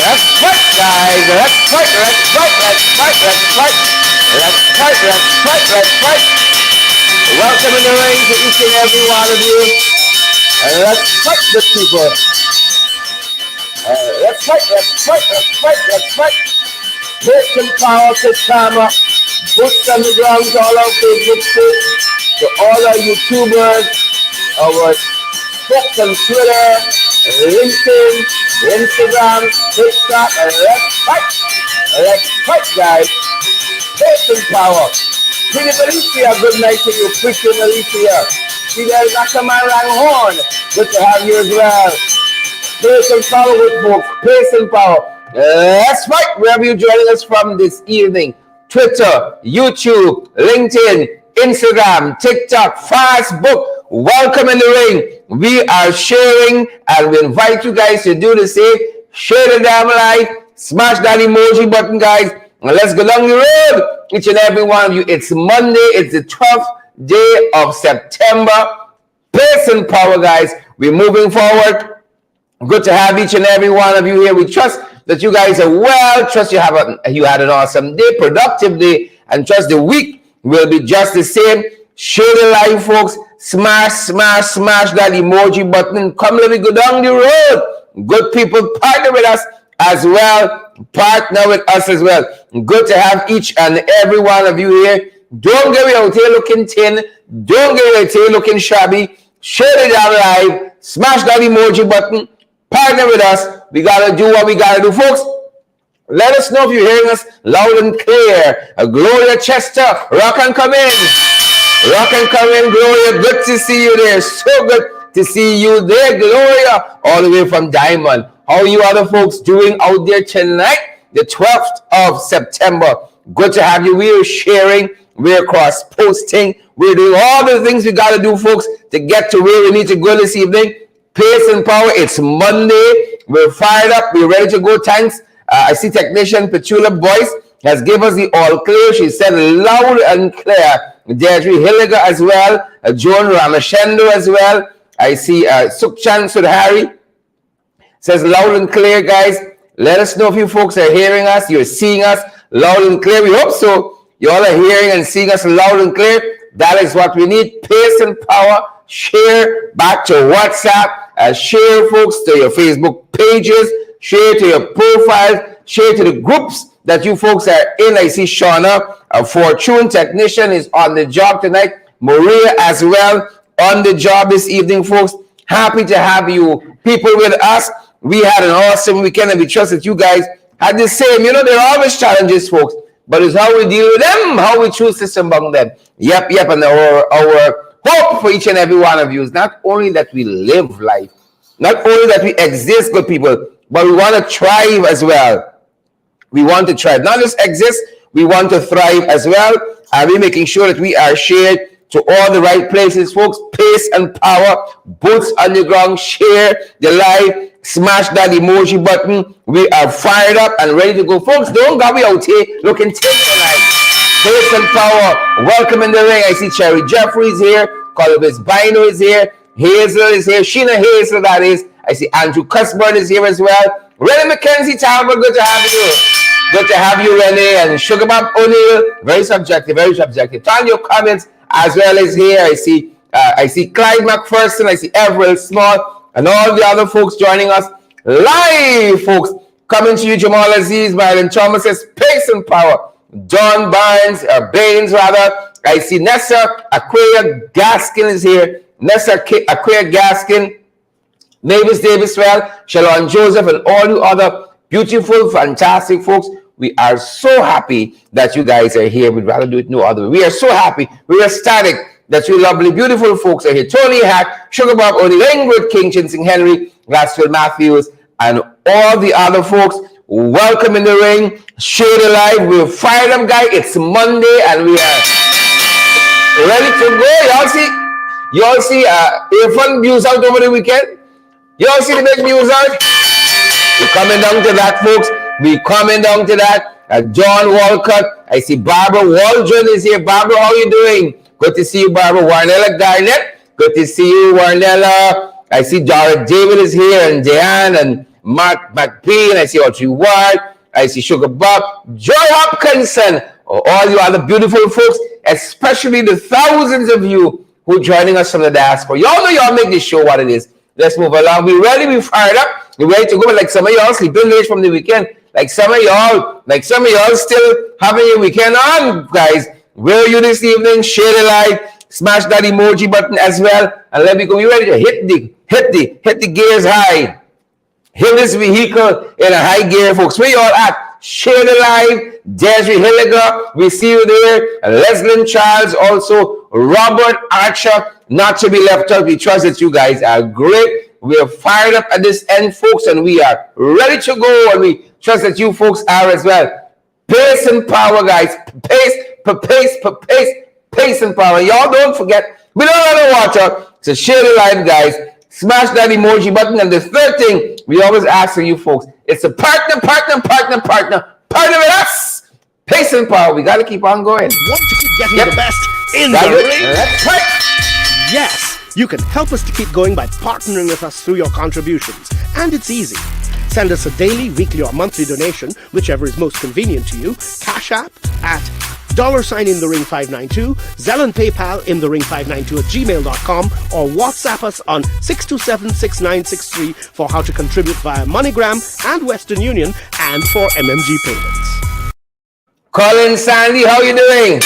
Let's fight, guys. Let's fight, let's fight, let's fight, let's fight. Let's fight, let's fight, let's fight. Welcome in the ring to each and every one of you. Let's fight the people. Let's fight, let's fight, let's fight, let's fight. Take some power to Karma. Boots on the ground to all our Facebook page, to all our YouTubers, our folks on Twitter, LinkedIn, Instagram, TikTok, and let's fight. Let's fight, guys. Take some power. Pretty Alicia, good night to you. Pretty Alicia. See, there's Nakaman Langhorn. Good to have you as well. Pay some power with folks. Pay some power. Let's fight. Wherever you're joining us from this evening. Twitter, YouTube, LinkedIn, Instagram, TikTok, Facebook. Welcome in the ring. We are sharing and we invite you guys to do the same. Share the damn like, smash that emoji button, guys, and let's go down the road. Each and every one of you. It's Monday. It's the 12th day of September. Pace and power, guys. We're moving forward. Good to have each and every one of you here. We trust that you guys are well. Trust you had an awesome day, productive day, and trust the week will be just the same. Share the live, folks. Smash that emoji button. Come, let me go down the road. Good people, partner with us as well. Partner with us as well. Good to have each and every one of you here. Don't get me out here looking thin. Don't get me out here looking shabby. Share it down live. Smash that emoji button. Partner with us. We gotta do what we gotta do, folks. Let us know if you're hearing us loud and clear. Gloria Chester, rock and come in. Rock and come in, Gloria. Good to see you there. So good to see you there, Gloria. All the way from Diamond. How are you other folks doing out there tonight? The 12th of September. Good to have you. We are sharing. We're cross-posting. We're doing all the things we got to do, folks, to get to where we need to go this evening. Pace and power. It's Monday. We're fired up. We're ready to go. Thanks. I see technician Petula Boyce has given us the all clear. She said loud and clear. Deirdre Hilliger as well. Joan Ramashendo as well. I see Sukchan Sudhari says loud and clear, guys. Let us know if you folks are hearing us. You're seeing us loud and clear. We hope so. You all are hearing and seeing us loud and clear. That is what we need. Pace and power. Share back to WhatsApp. Share, folks, to your Facebook pages. Share to your profile. Share to the groups that you folks are in. I see Shauna, a Fortune technician, is on the job tonight. Maria as well on the job this evening, folks. Happy to have you people with us. We had an awesome weekend and we trust that you guys had the same. You know, there are always challenges, folks, but it's how we deal with them, how we choose to surmount them. Yep. And our hope for each and every one of you is not only that we live life, not only that we exist, good people, but we want to thrive as well. We want to thrive, not just exist, we want to thrive as well. And we're making sure that we are shared to all the right places, folks. Pace and power, boots on the ground, share the live, smash that emoji button. We are fired up and ready to go, folks. Don't go out here looking tight tonight. Pace and power, welcome in the ring. I see Cherry Jeffries here, Colvis Bino is here, Hazel is here, Sheena Hazel, that is. I see Andrew Cuthbert is here as well. Renee McKenzie Talbot, good to have you. Good to have you, Renee, and Sugar Bob O'Neill. Very subjective, very subjective. Tanya Comments as well as here. I see Clyde McPherson, I see Everett Small, and all the other folks joining us live, folks. Coming to you, Jamal Aziz, Myron Thomas says, pace and power. John Baines, rather. I see Nessa Aquia Gaskin is here. Nessa Aquia Gaskin, Mavis Davis, well, Shalon Joseph, and all you other beautiful, fantastic folks. We are so happy that you guys are here. We'd rather do it no other way. We are so happy. We are ecstatic that you lovely, beautiful folks are here. Tony Hack, Sugar Bob O'Neill, Ingrid King, Chinsing Henry, Glassfield Matthews, and all the other folks. Welcome in the ring. Share the live. We're fired up, guys. It's Monday, and we are ready to go. Y'all see Irfaan news out over the weekend? Y'all see the big news out? We're coming down to that, folks. We're coming down to that. John Walcott. I see Barbara Waldron is here. Barbara, how you doing? Good to see you, Barbara. Warnella Garnett. Good to see you, Warnella. I see Jared David is here, and Diane, and Mark McBean, I see Audrey Ward, I see Sugar Bob, Joy Hopkinson, all you other beautiful folks, especially the thousands of you who are joining us from the diaspora. Y'all know y'all make this show what it is. Let's move along. We ready, we fired up, we ready to go. Like some of y'all sleeping late from the weekend. Like some of y'all still having your weekend on, guys. Where are you this evening? Share the light, smash that emoji button as well, and let me go. You ready to hit the gears high. Hit this vehicle in a high gear, folks. Where y'all at? Share the live. Desiree Hilliger, we see you there. Leslyn Charles, also Robert Archer, not to be left out. We trust that you guys are great. We are fired up at this end, folks, and we are ready to go. And we trust that you folks are as well. Pace and power, guys. Pace and power. Y'all don't forget, we don't run the water. So share the live, guys. Smash that emoji button. And the third thing we always ask of you folks, it's a partner with us. Pace and power. We got to keep on going. Want to keep getting the best in the ring? That's right. Yes, you can help us to keep going by partnering with us through your contributions. And it's easy. Send us a daily, weekly, or monthly donation, whichever is most convenient to you. Cash App at $InTheRing592, Zelle and PayPal InTheRing592@gmail.com, or WhatsApp us on 627-6963 for how to contribute via MoneyGram and Western Union and for MMG payments. Colin Sandy, how you doing?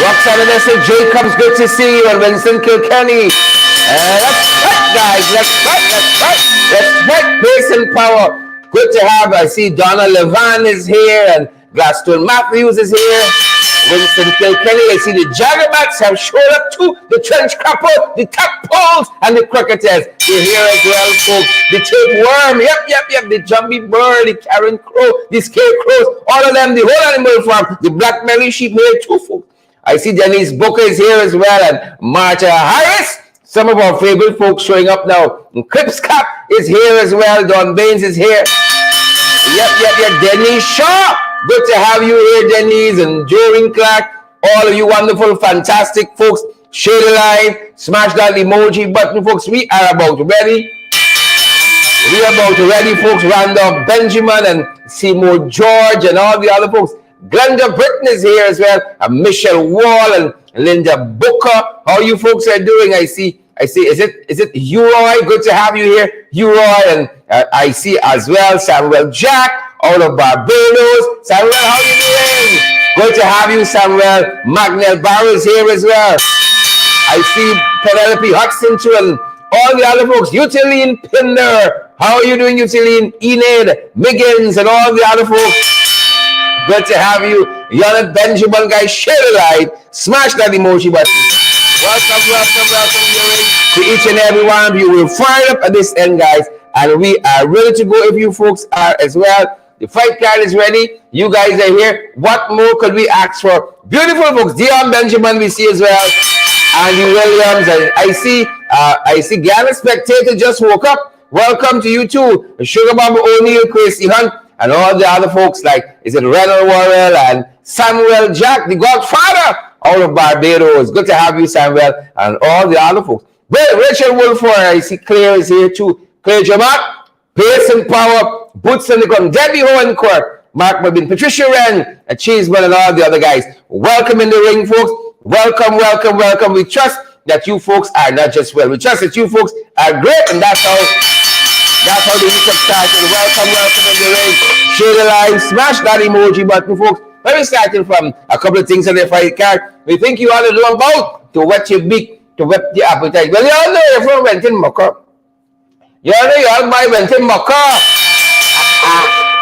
Roxanne Vanessa Jacobs, good to see you. And Vincent Kilkenny. That's right, guys. Let's fight. Pace and power. Good to have. I see Donna Levan is here and Gladstone Matthews is here. Winston Kilkenny. I see the Jaggerbats have showed up too. The Trench Crapper, the Tadpoles, and the Cricketers. They're here as well, folks. The Tapeworm, yep. The Jumpy Bird, the Karen Crow, the Scarecrows, all of them, the whole animal farm, the Black Belly Sheep here too, folks. I see Denise Booker is here as well, and Martha Harris. Some of our favorite folks showing up now. And Crips Cap is here as well. Don Baines is here. Yep. Denise Shaw. Good to have you here, Denise, and Jorin Clark. All of you wonderful, fantastic folks. Share the live. Smash that emoji button, folks. We are about ready. Folks. Randolph Benjamin and Seymour George and all the other folks. Glenda Britton is here as well. And Michelle Wall and Linda Booker. How you folks are doing? I see. Is it Uroy? Good to have you here, Uroy. And I see as well Samuel Jack out of Barbados. Samuel, how you doing? Good to have you, Samuel. Magnell Barrow is here as well. I see Penelope Hudson too, and all the other folks. Utiline Pinder. How are you doing, Utiline? Enid Miggins and all the other folks. Good to have you. Yonat Benjamin, guys. Share the live. Smash that emoji button. Welcome to each and every one of you. We're fired up at this end, guys, and we are ready to go if you folks are as well. The fight card is ready. You guys are here. What more could we ask for? Beautiful folks. Dion Benjamin we see as well. Andy Williams. I see Gavin Spectator just woke up. Welcome to you too. Sugar Bob O'Neill, Chrissy Hunt, and all the other folks like, is it Renald Worrell and Samuel Jack, the Godfather out of Barbados. Good to have you, Samuel, and all the other folks. Rachel Wolford, I see Claire is here too. Claire Jamat, Pace and Power, Boots on the Ground, Debbie Hohencourt, Mark Mabin, Patricia Wren, and Cheeseman, and all the other guys. Welcome in the ring, folks. Welcome. We trust that you folks are not just well. We trust that you folks are great, and that's how the week started. Welcome in the ring. Share the live, smash that emoji button, folks. Let me start from a couple of things on the fight card. We think you ought to do about to wet your beak, to whet the appetite. Well, you all know you're from Wenton Mucker. You all know you all buy Wenton Mucker.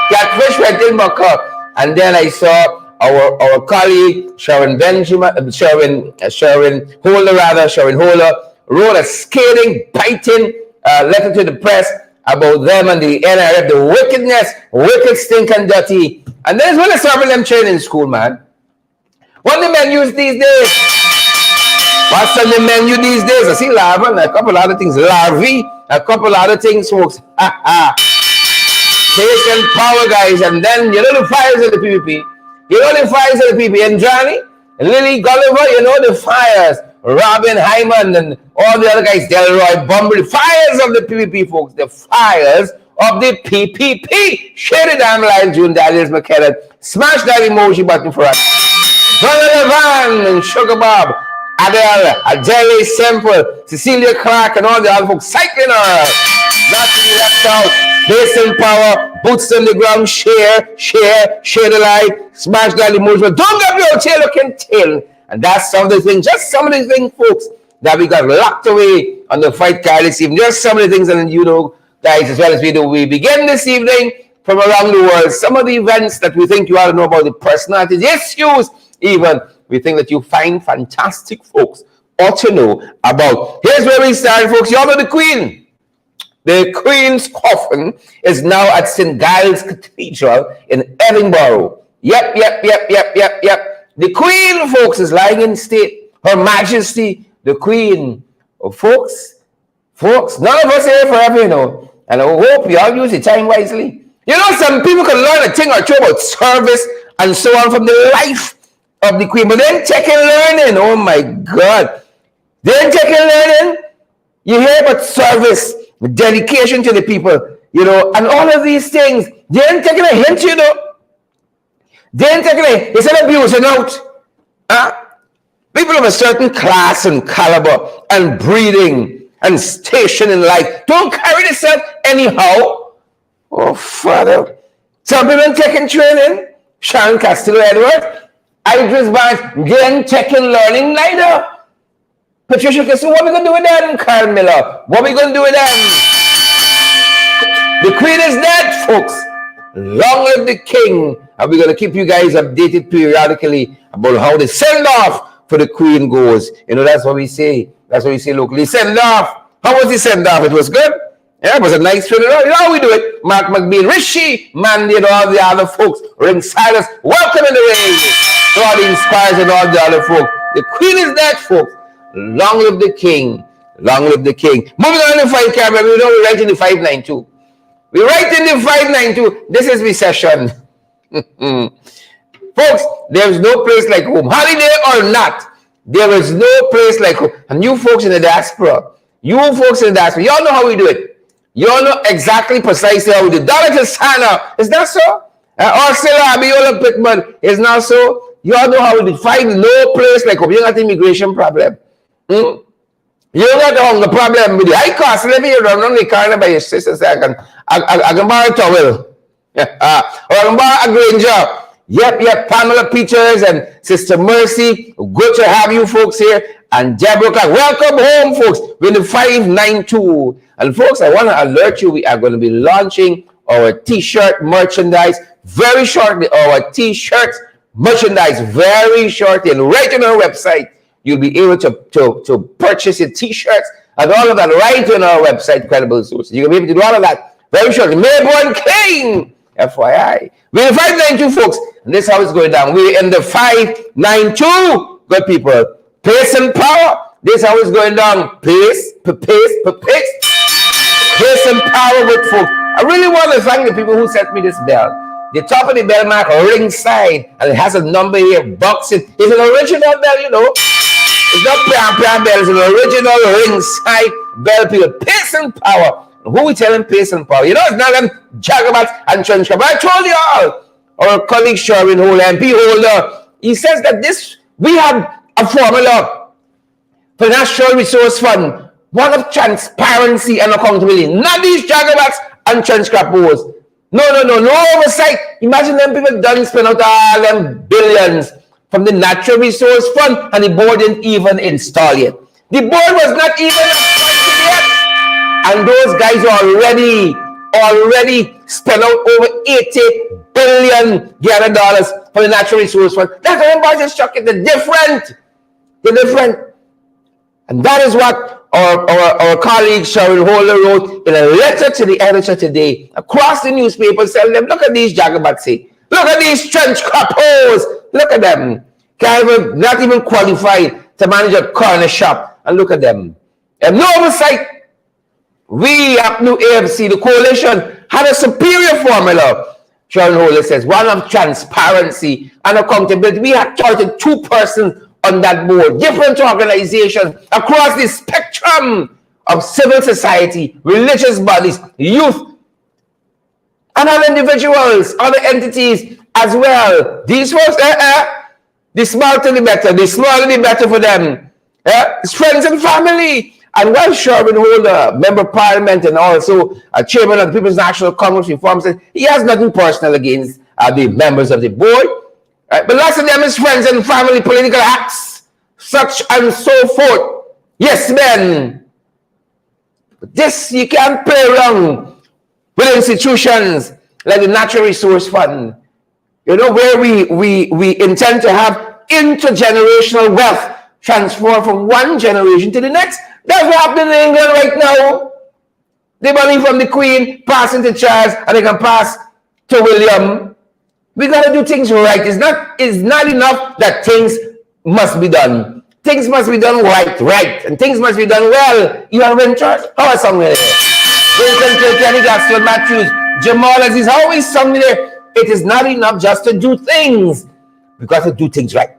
Catfish Wenton Mucker. And then I saw our colleague Sharon Holder wrote a scathing, biting letter to the press about them and the NRF, the wickedness, wicked, stink, and dirty. And there's when I start them training in school, man. What the menus these days? What's on the menu these days? I see larva and a couple other things. Larvae, a couple other things, folks. Pace and power, guys. And then you know the fires of the PvP. And Johnny, Lily Gulliver, you know the fires. Robin Hyman and all the other guys, Delroy Bumble. Fires of the PvP, folks. The fires of the PPP. Share the damn line, June Daniels McKenna. Smash that emoji button for us. Irfaan and Sugar Bob, Adele, Adele Simple, Cecilia Clark, and all the other folks cycling her. Not to be left out. Basin Power, boots on the ground, share the light, smash that emoji. But don't get me out here looking tail. And that's some of the things, just some of the things, folks, that we got locked away on the fight card this evening. Just some of the things, and you know, guys, as well as we do, we begin this evening from around the world. Some of the events that we think you ought to know about, the personalities, issues, even we think that you find fantastic folks ought to know about. Here's where we start, folks. You all know the Queen. The Queen's coffin is now at St. Giles Cathedral in Edinburgh. Yep. The Queen, folks, is lying in state. Her Majesty, the Queen. Oh, folks, none of us here forever, you know. And I hope you all use your time wisely. You know, some people can learn a thing or two about service and so on from the life of the Queen. But then taking learning, oh my God. Then taking learning, you hear about service, dedication to the people, you know, and all of these things. They ain't taking a hint, you know. They ain't taking a, it's an abusing out. People of a certain class and caliber and breeding and station in life don't carry themselves anyhow. Oh, Father. Some people ain't taking training. Sharon Castillo Edward, Idris Barnes, they ain't taking learning neither. Patricia Kisson, what are we going to do with them? Carl Miller, what are we going to do with them? The Queen is dead, folks. Long live the King. And we're going to keep you guys updated periodically about how the send-off for the Queen goes. You know, that's what we say. That's what we say locally. Send-off. How was the send-off? It was good? Yeah, it was a nice funeral. You know how we do it. Mark McBean, Rishi, Mandy, and all the other folks. Ring Silas, welcome in the ring. To all the Inspires and all the other folks. The Queen is dead, folks. Long live the King. Long live the King. Moving on to the fight camera, we know we're right in the 592. We're right in the 592. This is recession. Folks, there is no place like home. Holiday or not, there is no place like home. And you folks in the diaspora, you all know how we do it. You all know exactly precisely how we do it. Dollar to Sana, is that so? Ursula Abiola Pittman, is not so? You all know how we define no place like home. You got the immigration problem. You got the hunger problem with the high cost. Let me run the corner by your sister so I can borrow a towel. Or I can borrow a Granger. Yep, Pamela Peters and Sister Mercy. Good to have you folks here. And Deborah Clark. Welcome home, folks. We're in the 592. And folks, I want to alert you, we are going to be launching our t-shirt merchandise very shortly. Our t-shirts merchandise very shortly. And right on our website, you'll be able to purchase your t-shirts and all of that right on our website, Credible Sources. You'll be able to do all of that very shortly. Mayborn King, FYI. We're in the 592, folks. And this is how it's going down. We're in the 592. Good people. Pace and power. This is how it's going down. Pace. Pace and power with folks. I really want to thank the people who sent me this bell. The top of the bell mark ringside, and it has a number here, boxing. It's an original bell, you know. It's not brown bell, it's an original ringside bell, people. Pace and power. Who we telling pace and power? You know, it's not them jagabats and trench coat. But I told you all, our colleague Sherwin Holder, MP Holder, he says that we have a formula for National Resource Fund, one of transparency and accountability. Not these jagabats and trench coats. No oversight. Imagine them people done spend out all them billions from the Natural Resource Fund and the board didn't even install it. The board was not even appointed yet. And those guys already spent out over $80 billion for the Natural Resource Fund. That's what everybody is shocking. They're different. And that is what our colleague Sharon Holder wrote in a letter to the editor today across the newspaper, telling them, look at these jagabats, look at these trench coppers, look at them, not even qualified to manage a corner shop, and look at them. And no oversight. We at New AFC, the coalition, had a superior formula. Sharon Holder says, one of transparency and accountability. We had 32 persons on that board, different organizations across the spectrum of civil society, religious bodies, youth, and other individuals, other entities as well. These folks, the smarter the better, the smaller the better for them. It's friends and family. And while Sherwin Holder, member of parliament and also a chairman of the People's National Congress Reform, said he has nothing personal against the members of the board. But lots of them is friends and family, political acts, such and so forth. Yes, men. But this, you can't play around with institutions like the Natural Resource Fund, you know, where we intend to have intergenerational wealth transfer from one generation to the next. That's what happening in England right now. The money from the Queen passing to Charles, and they can pass to William. We gotta do things right. It's not enough that things must be done. Things must be done right, and things must be done well. You are in church. How are some there? Vincent Kenny Gaston Matthews, Jamal Aziz, how is some there? It is not enough just to do things. We got to do things right.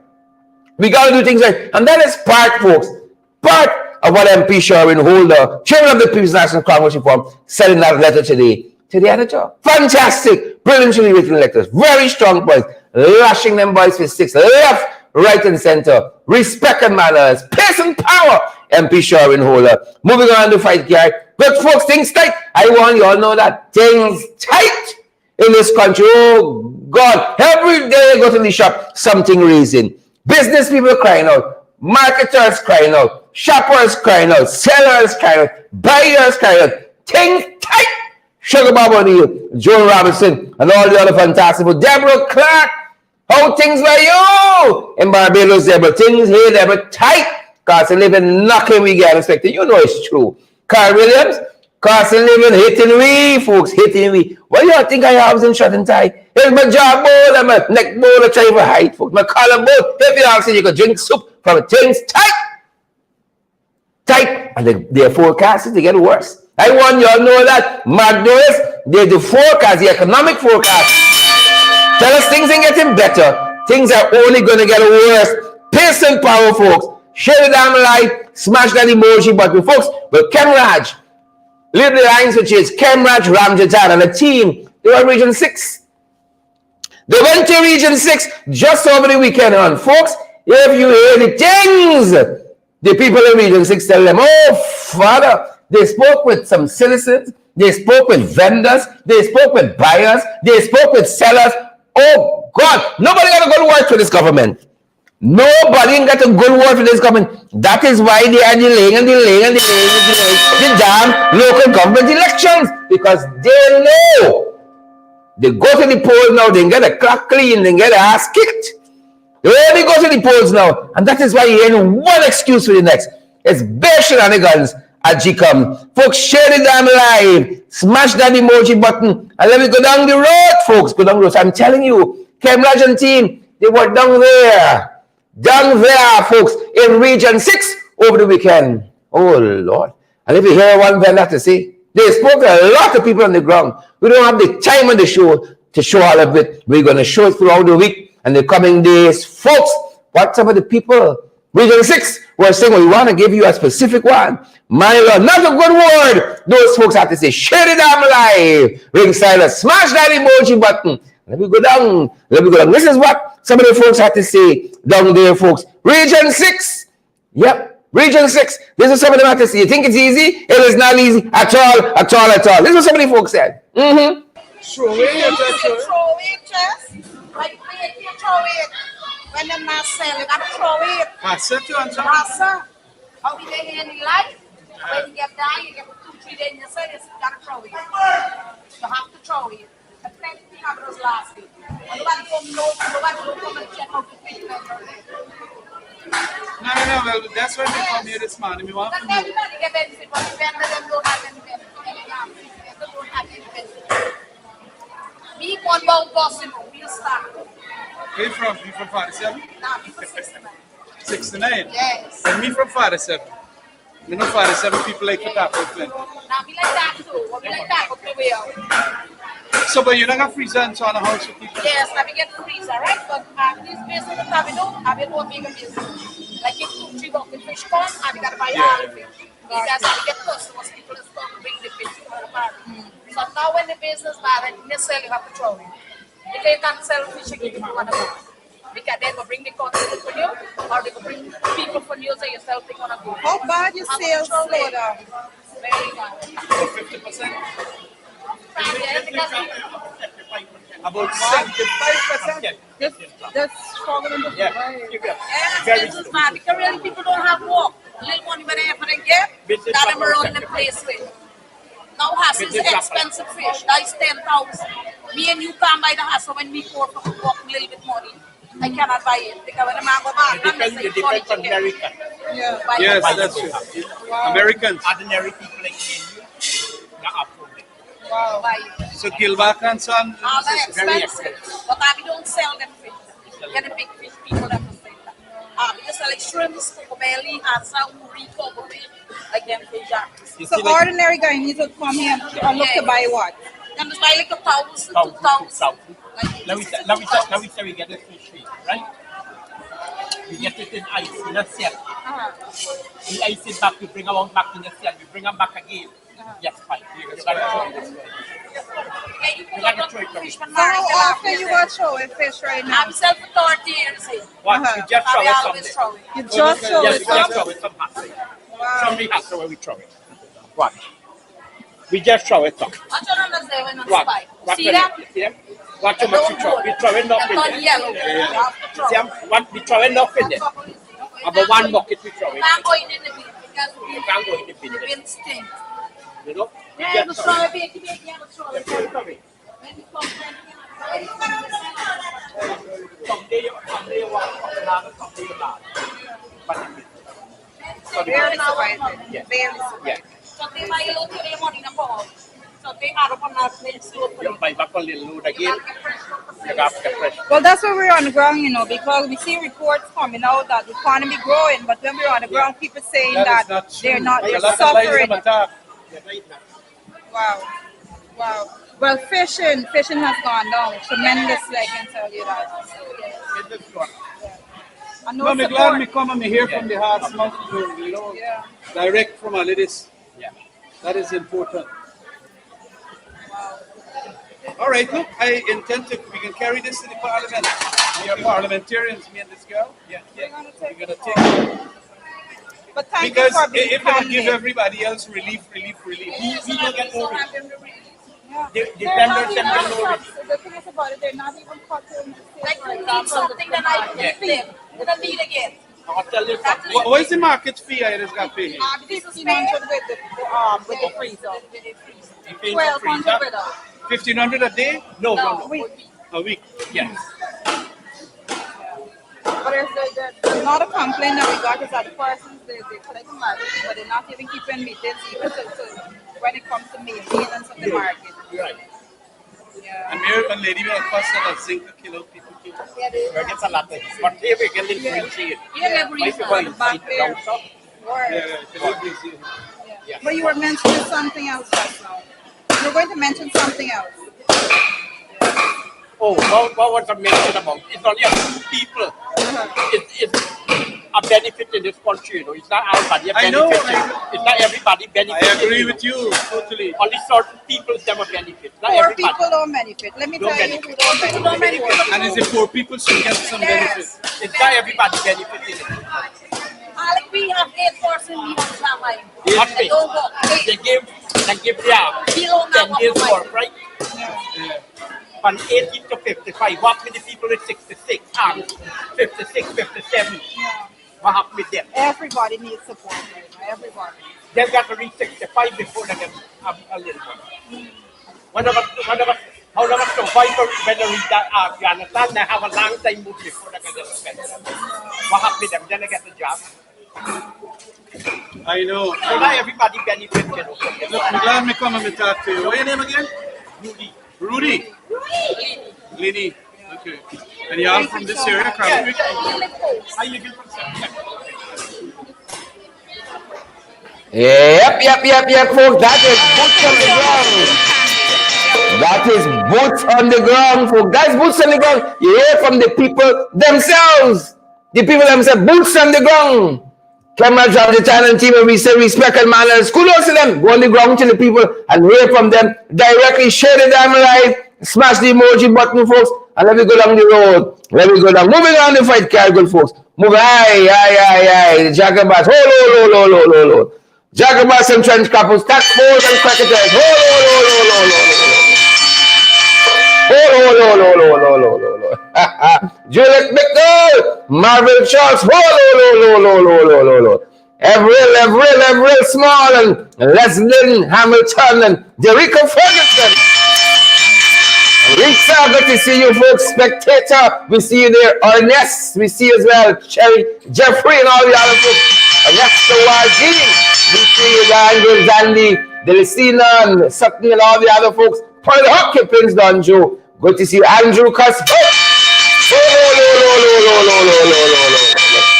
We got to do things right. And that is part, folks, part of what MP Sherwin Holder, chairman of the People's National Congress Reform, said in that letter today to the editor. Fantastic, brilliantly written letters, very strong points, lashing them boys for six, left, right, and center, respect and manners, pace and power, MP Sherwin Holder. Moving on to fight, guy. But folks, things tight. I want you all know that things tight in this country. Oh, God, every day I go to the shop, something raising. Business people crying out, marketers crying out, shoppers crying out, sellers crying out, buyers crying out. Things tight. Sugar Bob O'Neill, Joan Robinson, and all the other fantastic people. Deborah Clark, how things were you? In Barbados, Deborah, things here, Deborah, tight. Carson living knocking we get respected. You know it's true. Carl Williams, Carson living hitting we, folks, hitting we. What do you think I have in shot and tie? Here's my jaw bone and my neck bone, I try for height, folks. My collar bone. If you ask, you could drink soup from things tight. Tight. And they're forecasting to get worse. I want you all to know that. Magnolis, the forecast, the economic forecast. Tell us things ain't getting better. Things are only going to get worse. Pace and power, folks. Share the damn light. Smash that emoji button, folks. But Kemraj, leave the lines, which is Kemraj Ramjatan and a team. They were Region 6. They went to Region 6 just over the weekend on. Folks, if you hear the things, the people in Region 6 tell them, oh, Father, they spoke with some citizens, they spoke with vendors, they spoke with buyers, they spoke with sellers. Oh, God, nobody got a good word for this government. Nobody got a good word for this government. That is why they are delaying the damn local government elections, because they know. They go to the polls now, they get a clock clean, they get a ass kicked. They only go to the polls now, and that is why you ain't one excuse for the next. It's bare shenanigans at GCOM. Folks, share the damn live, smash that emoji button, and let me go down the road, folks. Go down the road. So I'm telling you, Kemraj and team, they were down there, folks, in Region 6 over the weekend. Oh, Lord. And if you hear one vendor to say, they spoke to a lot of people on the ground. We don't have the time on the show to show all of it. We're going to show it throughout the week and the coming days. Folks, what some of the people, Region 6, were saying, well, we want to give you a specific one. My Lord, not a good word. Those folks have to say, share it down live. Ring silence, smash that emoji button. Let me go down. This is what some of the folks have to say down there, folks. Region 6. Yep. Region 6. This is some of them have to say. You think it's easy? It is not easy at all. This is what some of the folks said. Throw it, just. Like, you throw it. When they're not selling, you got to throw it. Pass it to them, sir. How we get in the life? When you get down, you get 2-3 days in your service, you got to throw it. You have to throw it. The same thing happened was last week. Nobody come and check out the people. No, well, that's why they come here this morning. We want to know. Everybody get benefit, but the vendor them don't have any benefit. They don't have any benefit. Me one more possible, we'll start. Where you from? You from 47? Nah, me from 69. 69? Yes. And me from 47. You know 47 people like to tap out plenty. Nah, we like that too. We like that up the way out. So, but you don't have freezer and so on the house for people? Yes, now we get the freezer, right? But this business that I do, I will make a business. Like if 2-3 bucks the fish come, I got to buy all the fish. Because I get customers, people are going to bring the fish to the party. So now when the business bad and you sell, you have to throw it. If they can't sell fish, you give it to one of them. Because they go bring the content for you, or they go bring people for you, so yourself they gonna go. How bad your sales slow down? Very bad. 50%. About 75%. That's struggling to Yeah. Very business bad because really people don't have work. Little money when they have to get, that them run the place with. Now Hass is expensive fish. That is 10,000. Me and you come by the Hass, so when we pour for work a little bit money, I cannot buy it because when the man go back, It depends on America. Yeah. Yes, that's true. Americans. Ordinary people like me, not afford it. Wow. Buy it. So Gilbert and Son. All that It's very expensive. But we don't sell them fish. Get the big fish people that will sell that. We just sell like shrimps, cocobelly, hasa, uri, cocobe, like them fish. So ordinary guy needs to come here and look to buy what? Then just buy like 1,000, 2,000. Like, Now we say we get the fish here, right? We get it in ice, in a cell. We ice it back, we bring them out back in the cell, we bring them back again. Yes, fine. You got to throw it this way. You got to throw it away. How often you go throw a fish right now? I'm selling for 30 years. What? We just throw I it always someday. throw it. You just throw Yes, it we just up? throw it some hot thing. Wow. Somebody has to where we throw it. What? We just throw it up. I don't understand when I'm What? spy. What See that? See them? Watch how much we throw. We throw enough in Turn there. yellow. You have to throw. See them? What? We throw enough in there. About one bucket we throw it. Can't go in the bin because You can't go in the bin. the bin stinks. You know? We Yeah, just the throw straw it. bake, you have to throw it. Throw it away. When you come back, Someday you want to another, someday you not. But Barely surviving. Yeah. Barely surviving. yeah, so they buy a little bit of money in the ball. So they are up on that place. you buy back a little load again. You got to get fresh. Well, that's why we're on the ground, because we see reports coming out that the economy growing, but when we're on the ground, people saying That that, is not true. they're not, A they're lot of lies suffering. them attack. Wow. Wow. Well, fishing has gone down tremendously, I can tell you that. And no No, I'm glad support. me come and me hear from the heart's mouth, Yeah. direct from all of this. Yeah. That is important. All right, look, I intend to, we can carry this to the parliament. We are parliamentarians, me and this girl. Yeah. We're going to take it. But thank Because you for being if they would give candid. everybody else relief. We don't get no relief. Yeah. The They're vendors not and even the no relief. the thing is about it, they're not even cutting. Like you need something that I can flip. You don't need again. I'll tell you something. What is the market fee I just got paid? 1,500 with the freezer. You pay for free, 1,200 huh? with us. 1,500 a day? No. A week? Yes. But there's another complaint that we got is that the persons, they collect the market, but they're not even keeping meetings even so when it comes to maintenance of the market. Right. Yeah. American lady will cost a zinc a kilo, people kill. Where gets a lot of but here we get little free shade. You never Why use you buy the back it there. down south? Yeah. But you were mentioning something else just now. You were going to mention something else. Oh, what was I mentioning about? It's only a people. It's a benefit in this country, It's not everybody I know, benefit. It's not everybody I benefit. agree with you, totally. Only certain people them a benefit. Not Poor everybody. people don't benefit. Let me Don't tell you benefit. who don't benefit. And it's the poor people should get some benefit. It's not everybody benefiting it. Like we have 8 person, we don't have mine. What They pay? don't go. They give Below 10 now, days what work, right? From 18 to 55. What with the people at 66, 56, 57? What happened with them? Everybody needs support right now. Everybody. They've got to reach 65 before they get a little one. One of us, how long survive when they reach that, you understand? They have a long time move before they can get a pension. What happened with them? Then they get a job. I know. So not everybody benefits, Look, I'm glad me come and me talk to you. What's your name again? Rudy. Rudy. Glini. Okay. And you're all from this area, Crab Creek? I live in Yep, folks. That is boots on the ground. That is boots on the ground, folks. That's boots on the ground. You hear from the people themselves. The people themselves, boots on the ground. Cameras of the channel team, and we say respect and manners. Kudos to them. Go on the ground to the people and hear from them directly. Share the damn live. Smash the emoji button, folks. And let me go down the road. Let me go down. Moving on the fight card, good folks. Move. Aye. The Jacobas. Hold. Jacobas and trench couples. Tax force and cricketers. Hold. Juliet McDowell, Marvin Charles, Everett Small, and Leslie Hamilton, and Jericho Ferguson. Rich, good to see you folks. Spectator, we see you there. Ernest, we see you as well. Cherry, Jeffrey, and all the other folks. Ernest Wajini, we see you, Daniel, Dandy, Delicina, and Sutton, and all the other folks. Pearl Hopkins, Don Joe. Good to see you, Andrew Cuss.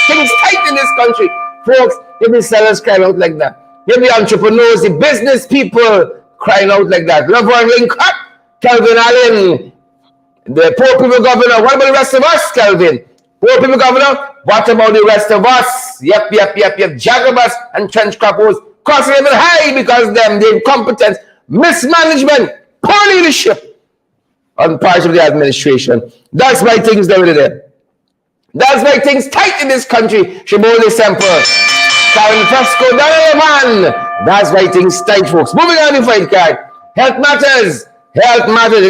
Things tight in this country. Folks, if the sellers crying out like that, if the entrepreneurs, the business people crying out like that, Laverne Lincoln, Kelvin Allen, the poor people governor, what about the rest of us, Kelvin? Poor people governor, what about the rest of us? Yep. Jagabas and trench couples, cost level high because them, the incompetence, mismanagement, poor leadership on parts of the administration. That's why things over there. That's why things tight in this country. Shimoli Semper, Karen Fresco, man. That's why things tight, folks. Moving on the fight card. Health matters. You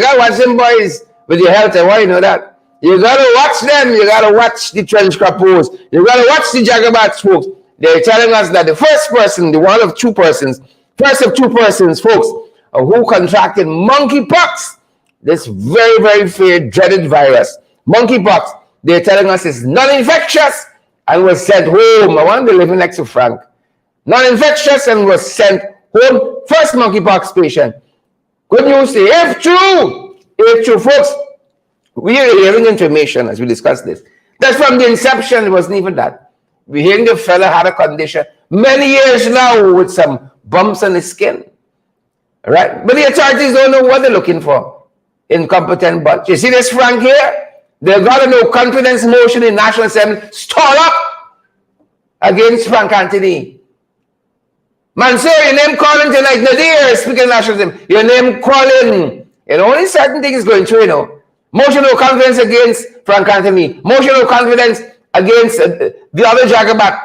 gotta watch them boys with your health, and why you know that? You gotta watch them. You gotta watch the trench couples. You gotta watch the Jagabats, folks. They're telling us that the first of two persons, folks, who contracted monkeypox, this very, very feared, dreaded virus, monkeypox, they're telling us it's non-infectious and was sent home. I want to live next to Frank. Non-infectious and was sent home. First monkeypox patient. Good news, if true, folks, we are hearing information as we discuss this. That's from the inception, it wasn't even that. We're hearing the fella had a condition many years now with some bumps on his skin. Right? But the authorities don't know what they're looking for. Incompetent bunch. You see this Frank here? They've got a no confidence motion in National Assembly. Stall up against Frank Anthony. Man, sir, your name calling tonight. Nadir, Speaker of National Assembly. Your name calling. And only certain things going through, Motion no confidence against Frank Anthony. Motion no confidence against the other Jagabat.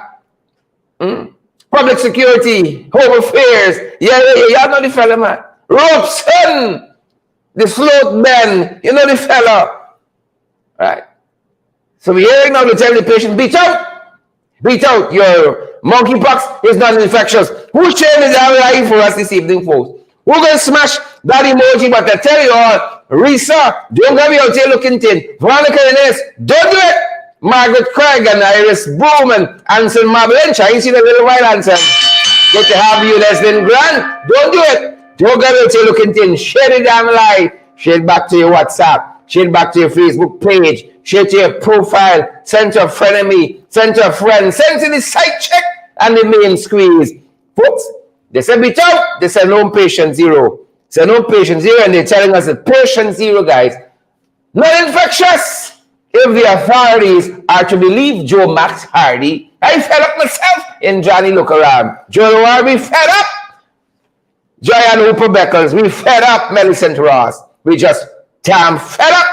Public security, home affairs. Yeah, y'all know the fella, man. Robeson, the float man. You know the fella. Right. So we're hearing now to tell the patient, beat out. Your monkeypox is not infectious. Who's sharing his RI for us this evening, folks? We're going to smash that emoji, but I tell you all, Risa, don't have you out here looking thin. Veronica Ines, don't do it. Margaret Craig and Iris Boom and Anson Mabelencha. I see the little white Anson. Good to have you, Leslie Grant. Don't do it. Don't get out here looking thin. Share the damn live. Share it back to your WhatsApp. Share it back to your Facebook page. Share it to your profile. Send to a frenemy. Send to a friend. Send to the site check and the main squeeze. Folks, they said beat out. They said no patient zero. They said no patient zero, and they're telling us that patient zero, guys, not infectious. If the authorities are to believe Joe Max Hardy, I fed up myself in Johnny Look Around. Joe Noir, we fed up. Joanne Hooper Beckles, we fed up. Millicent Ross, we just damn fed up.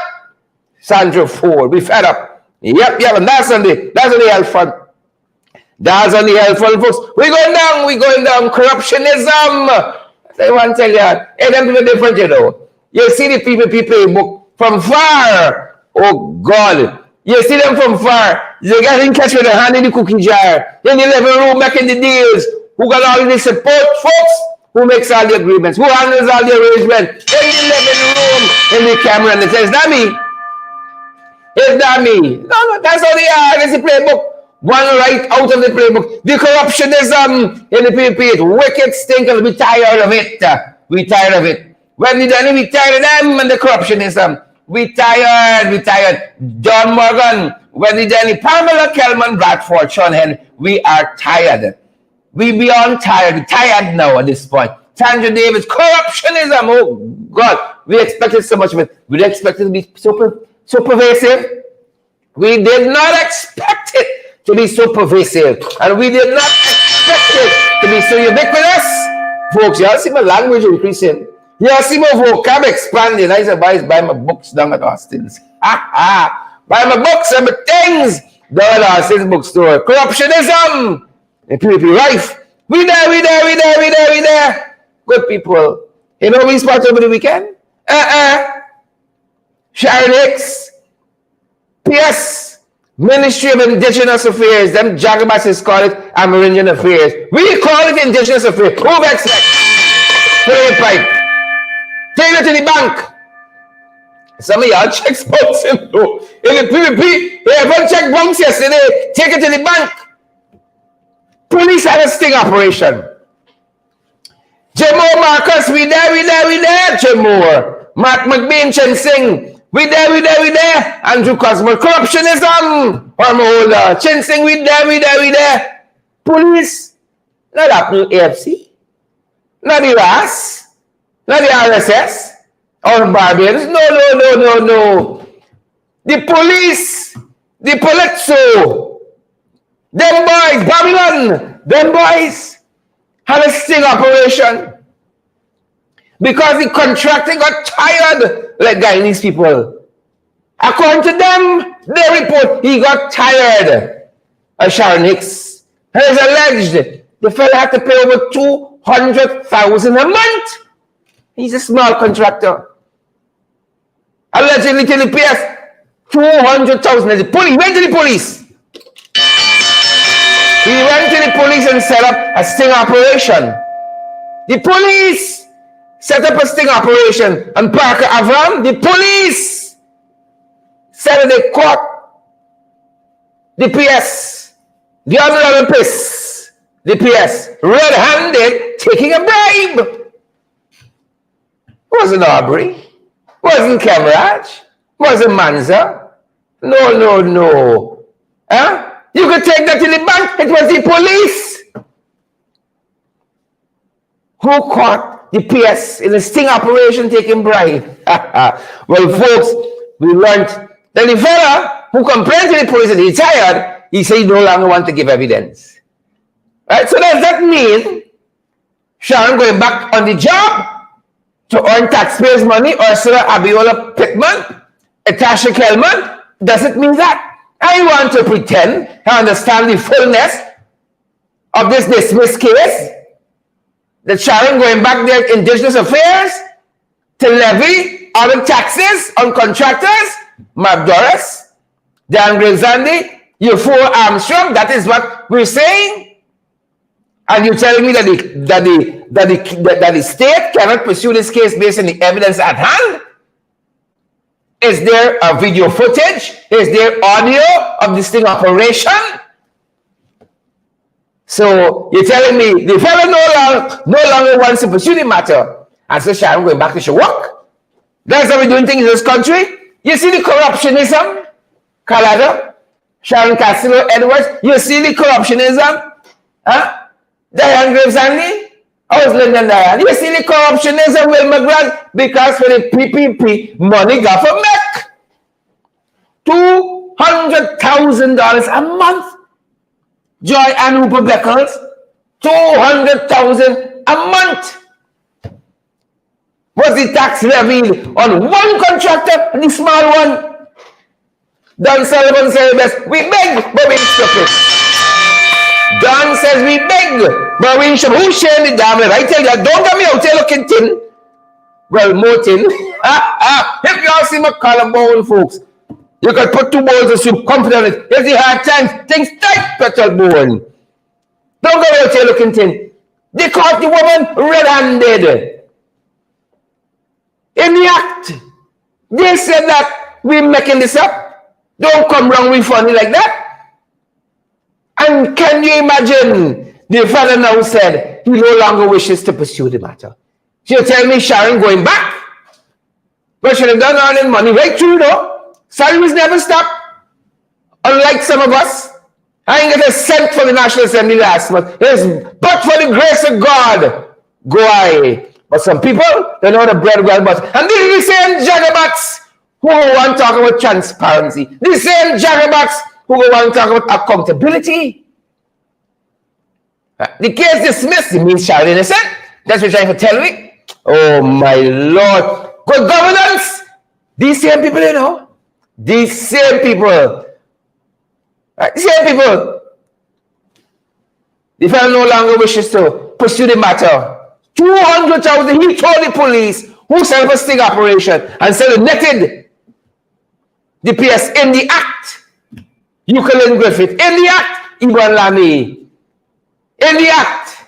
Sandra Ford, we fed up. Yep, and that's on the health front. That's on the health front, folks. We're going down. Corruptionism. I want to tell you, hey, them people different, You see the people book from far. Oh, God. You see them from far. You get in catch with a hand in the cookie jar. In the living room making the deals. Who got all the support, folks? Who makes all the agreements? Who handles all the arrangements? In the living room, in the camera, and it says, "It's not me. It's not me." No, that's how they are. It's the playbook. One right out of the playbook. The corruptionism in the PPP. It's wicked stinkers. We tired of it. We tired of it. When we done it, we tired of them and the corruptionism. We tired. John Morgan, when we done it, Pamela Kelman, Bradford, Sean Henry, we are tired. We beyond tired. We're tired now at this point. Sandra Davis, corruptionism. Oh, God. We expected so much of it. We didn't expect it to be so pervasive. We did not expect it to be so pervasive. And we did not expect it to be so ubiquitous. Folks, y'all see my language increasing. Y'all see my vocab expanding. I said, buy my books down at Austin's. Buy my books and my things down at Austin's bookstore. Corruptionism and PvP rife. We there. Good people. You know we spot over the weekend? Sharon Hicks. PS. Ministry of Indigenous Affairs. Them jagabasses call it Amerindian Affairs. We call it Indigenous Affairs. Who vexed that? Put it pipe. Take it to the bank. Some of y'all check books. If the PvP, everyone check bunks yesterday. Take it to the bank. Police had a sting operation. Jemore Marcus, we there. Jemore. Mark McBain, Chen Singh, we there. Andrew Cosmo, corruptionism. Holder, Chen Singh, we there. Police, not that new AFC, not the RAS, not the RSS, or Barbados. No. The police, the Polizzo, them boys, Babylon, them boys had a sting operation because the contractor got tired like Guyanese people. According to them, they report he got tired of Sharon Hicks. It is alleged the fellow had to pay over $200,000 a month. He's a small contractor. Allegedly to the PS, $200,000. The police went to the police. He went to the police and set up a sting operation. The police set up a sting operation on Parker Avram. The police said they caught the PS, the honorable piss, the PS, red-handed, taking a bribe. Wasn't Aubrey, wasn't Camarage, wasn't Manza. No. Huh? You could take that to the bank. It was the police who caught the PS in a sting operation taking bribe. Well, folks, we learned that the fella who complained to the police and he tired, he said he no longer want to give evidence. Right? So does that mean Sharon going back on the job to earn taxpayers' money, Ursula Abiola Pittman, Etasha Kelman? Does it mean that? I want to pretend I understand the fullness of this dismissed case. That Sharon going back there to Indigenous Affairs to levy other taxes on contractors. Mark Doris, Dan Gravesandi, you fool Armstrong. That is what we're saying. And you're telling me that the state cannot pursue this case based on the evidence at hand? Is there a video footage? Is there audio of this sting operation? So you're telling me the fellow no longer wants to pursue the matter. And so Sharon going back to show work. That's how we're doing things in this country. You see the corruptionism? Calado, Sharon Castillo, Edwards. You see the corruptionism? Huh? Diane Gravesandi? How's Lyndon Diane? You see the corruptionism, Will McGrath? Because for the PPP, money got for MEC. $200,000 a month. Joy and Hooper Beckles, $200,000 a month. Was the tax levied on one contractor, the small one? Don Sullivan said best, we beg, but we stupid. Don says we beg, but we should. Who's sharing the damage? I tell you, don't get me out there looking tin. Well, more tin. If you all see my collarbone, folks, you could put 2 bowls of soup, comfort on it. If the hard times, things tight, petal bone. Don't go out here looking tin. They caught the woman red-handed. In the act, they said that we're making this up. Don't come wrong with funny like that. And can you imagine the father now said he no longer wishes to pursue the matter. She'll tell me Sharon going back. But she have done earning money. Right true though. Salaries never stop. Unlike some of us. I ain't get a cent for the National Assembly last month. But for the grace of God, go I. But some people, they know the bread well but. And these are the same jagabats who want to talk about transparency. The same jagabats who go on to talk about accountability. The case dismissed, it means child innocent. That's what you're trying to tell me. Oh my Lord. Good governance. These same people, you know. These same people. Right? These same people. The fellow no longer wishes to pursue the matter. 200,000, he told the police who set up a sting operation and said netted the PS in the act. Euclid Griffith. In the act. Iban Lamy. In the act.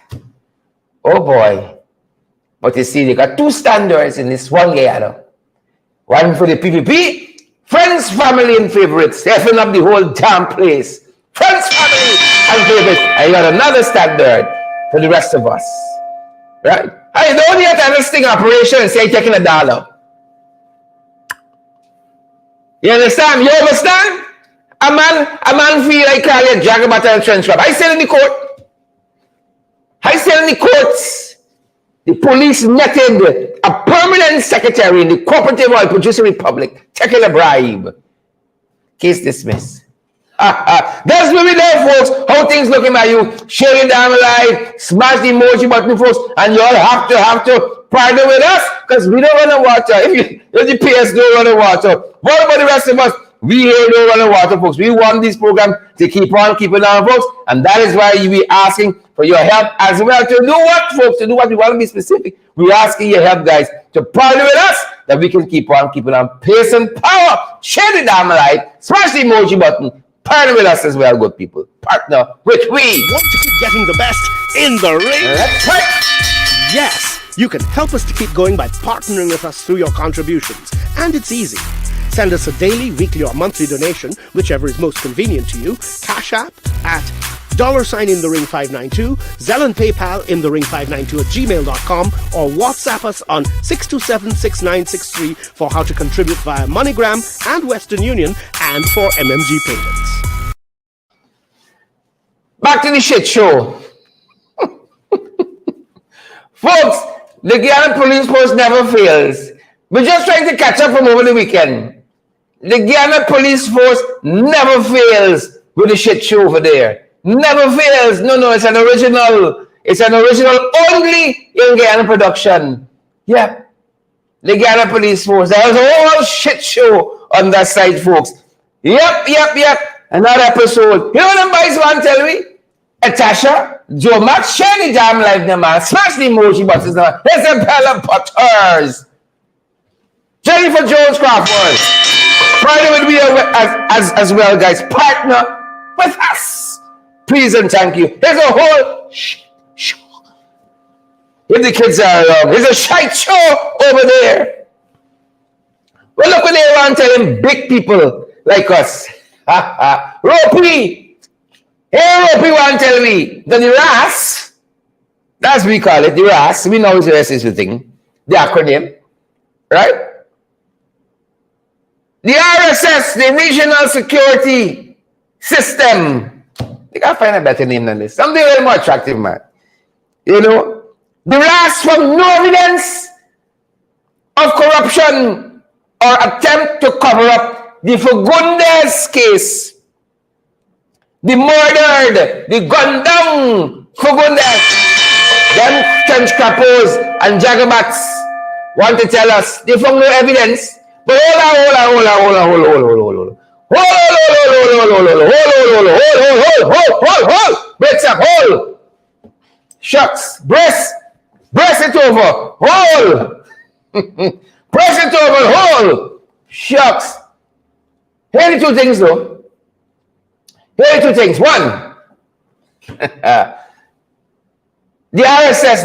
Oh boy. But you see, they got two standards in this one gather. One for the PPP, friends, family, and favorites. They fill up the whole damn place. Friends, family, and favorites. And you got another standard for the rest of us. Right? I don't yet have a sting operation and say taking $1. You understand? You understand? A man feel like calling Jagabat and trench trap. I said in the court. I said in the courts. The police netted a permanent secretary in the Cooperative Oil Producing Republic, taking a bribe. Case dismissed. That's where we know, folks, how things looking at you. Share it down the line, smash the emoji button, folks, and you all have to partner with us because we don't run the water. If the PS don't run the water, what about the rest of us? We here don't run the water, folks. We want this program to keep on keeping on, folks, and that is why you be asking for your help as well. To do what, folks? To do what? We want to be specific. We're asking your help, guys, to partner with us that we can keep on keeping on pace and power. Share the damn light. Smash the emoji button. Partner with us as well, good people. Partner with we. Want to keep getting the best in the ring? That's right. Yes, you can help us to keep going by partnering with us through your contributions. And it's easy. Send us a daily, weekly, or monthly donation, whichever is most convenient to you. Cash App at $in-the-ring592, Zelle and PayPal in-the-ring592@gmail.com, or WhatsApp us on 627-6963 for how to contribute via MoneyGram and Western Union and for MMG payments. Back to the shit show. Folks, the Guyana police post never fails. We're just trying to catch up from over the weekend. The Guyana police force never fails with the shit show over there. Never fails. No, it's an original. It's an original only in Guyana production. Yeah. The Guyana police force. There's a whole shit show on that side, folks. Yep. Another episode. You know what them boys want to tell me? Tasha, Joe Max, share the damn live, the man. Smash the emoji buttons. There's a Bella Butters. Jennifer Jones Crawford. Partner with me as well, guys. Partner with us. Please and thank you. There's a whole show. If the kids are around, there's a shite show over there. Well, look what they want telling big people like us. Ropey. Hey, Ropey want to tell me that the RAS, that's what we call it, the RAS, we know it's the rest is the thing, the acronym, right? The RSS, the Regional Security System. You can't find a better name than this. Something very more attractive, man. You know, the RAS from no evidence of corruption or attempt to cover up the Fagundes case. The murdered, the gunned down Fagundes. Them trench capos and jagabats want to tell us they found no evidence. But hold. Breaks up, hold. Shucks, brace it over, hold. Press it over, hold. Shucks. Here are the two things though. Here are two things. One, the RSS,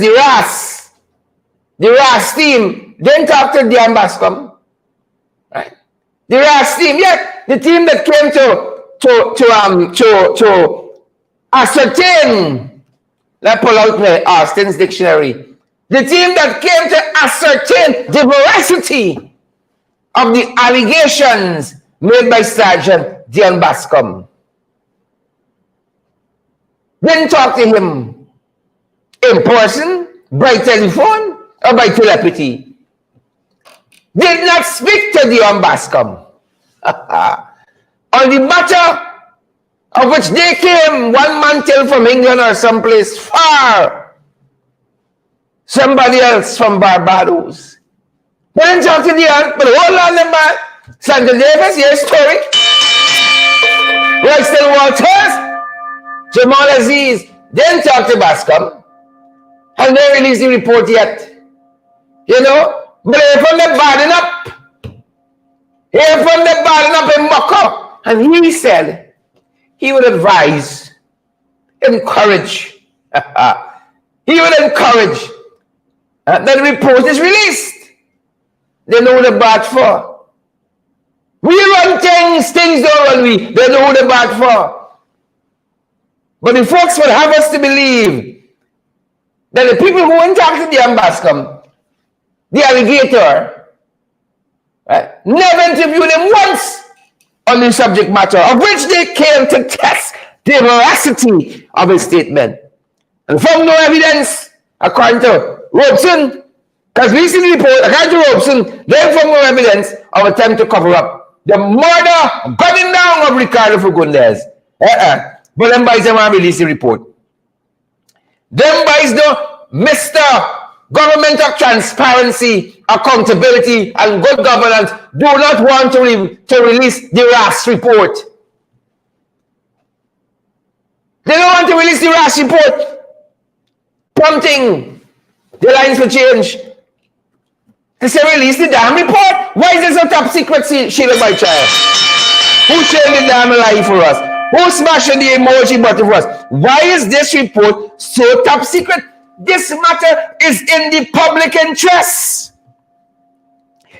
the RAS team didn't talk to Dion Bascom. Right? The RAS team, yet the team that came to ascertain, let's pull out the Austin's dictionary. The team that came to ascertain the veracity of the allegations made by Sergeant Dion Bascom didn't talk to him in person, by telephone, or by telepathy. Did not speak to Dion Bascom on the matter of which they came, one man till from England or someplace far, somebody else from Barbados. Then talk to the aunt, but hold on the man. Sandra Davis, your story. Royston Walters, Jamal Aziz, then talk to Bascom. And they released the report yet. You know, but here from the bottom up. Here from the bottom up in Mocko. And he said he would advise, encourage. He would encourage that the report is released. They know what they're bad for. We run things don't run we. They know what they're bad for. But the folks would have us to believe that the people who interacted with the Ambascom, the alligator, right, never interviewed him once on the subject matter, of which they came to test the veracity of his statement. And found no evidence, according to Robeson, because we see the report, according to Robeson, they found no evidence of attempt to cover up the murder, gunning down of Ricardo Fagundes. But them boys don't release the report. Them boys don't, Mr. Government of Transparency, Accountability, and Good Governance do not want to release the RAS report. They don't want to release the RAS report. Prompting the lines for change. They say release the damn report. Why is this a top secret, Sheila, my child? Who shared the damn lie for us? Who smashing the emoji button for us? Why is this report so top secret? This matter is in the public interest.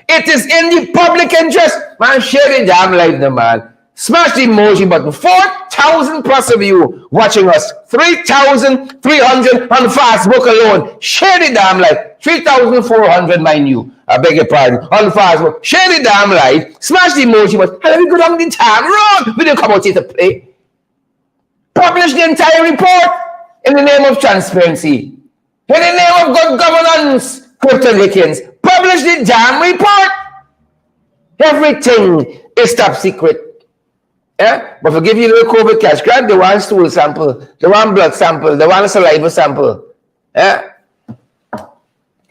It is in the public interest. Man, share the damn life, the man. Smash the emoji button. 4,000 plus of you watching us. 3,300 on Facebook alone. Share the damn life. 3,400, mind you. I beg your pardon. On Facebook. Share the damn life. Smash the emoji button. And we go down the time wrong. We didn't come out here to play. Publish the entire report in the name of transparency. In the name of good governance, Clifton Hickens. Publish the damn report. Everything is top secret. Yeah? But for give you a little COVID cash grab, they want stool sample, they want blood sample, they want saliva sample. Yeah?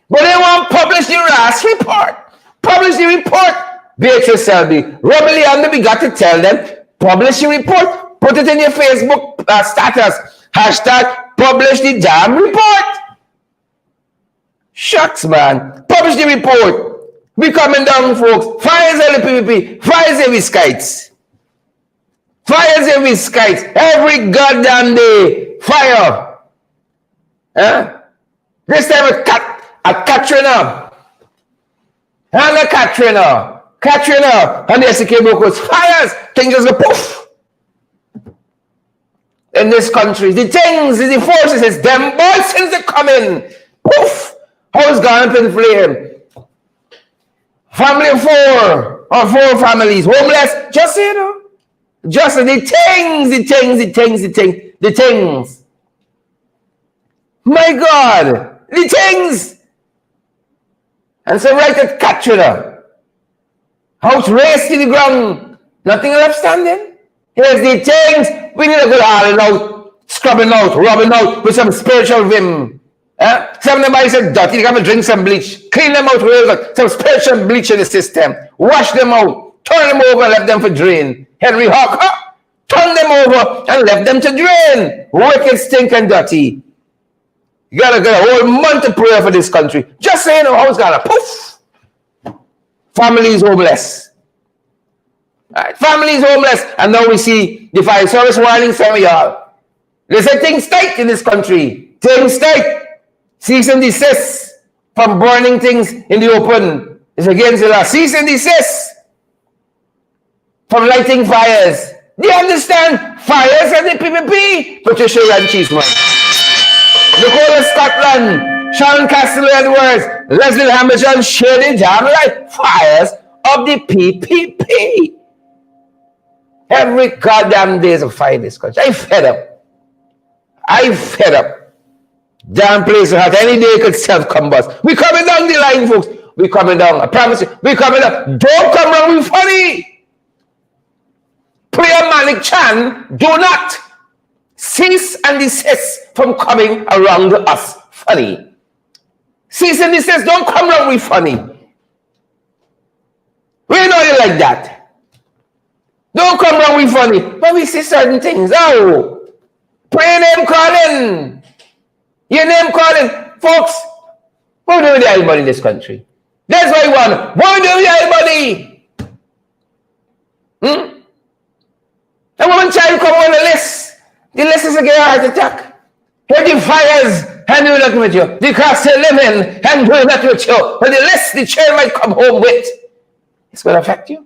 But they want to publish the RAS report. Publish the report. Beatrice Selby. Robert and we got to tell them, publish the report. Put it in your Facebook status. Hashtag publish the damn report. Shucks, man. Publish the report. We coming down, folks. Fires LPPP. Fires every skites. Fires every skites. Every goddamn day. Fire. Huh? This time at Katrina. And the Katrina. Katrina. And the SK Bocos. Fires. Things just go poof. In this country. The things, the forces, it's them boys since they come in. Poof. House gone up in flame. Family of four. Or four families. Homeless. Just, you know. Just the things. My God, the things. And so right at Katrina, house raised to the ground, nothing left standing. Here's the things. We need a good hauling out, scrubbing out, rubbing out with some spiritual vim. Some of them guys said dirty, they have to drink some bleach, clean them out with some spiritual bleach in the system, wash them out, turn them over and let them for drain. Henry Hawk, turn them over and left them to drain. Wicked, stink, and dirty. You gotta get a whole month of prayer for this country. Just saying, how it's gonna poof. Families homeless. Right. Families homeless. And now we see the fire service warning some of y'all. They say things tight in this country. Things tight. Cease and desist from burning things in the open. It's against the law. Cease and desist from lighting fires. Do you understand? Fires and the PPP. Patricia Rancheesman. Nicola Scotland. Sharon Castle Edwards. Leslie Hamilton. Shady Jam Light. Fires of the PPP. Every goddamn day is a fire in this country. I'm fed up. Damn place hot. Any day could self-combust. We coming down the line, folks. We coming down. I promise you. We coming down. Don't come around with funny. Prayer Malik Chan, do not cease and desist from coming around us funny. Cease and desist, don't come around with funny. We know you like that. Don't come around with funny. But we see certain things. Oh, prayer name calling. Your name calling. Folks, what do with everybody in this country? That's what you want. What do with everybody? A woman child come on the list. The list is a heart attack. Here the fires and do nothing with you. The cost of living and do nothing with you. But the list the child might come home with, it's going to affect you.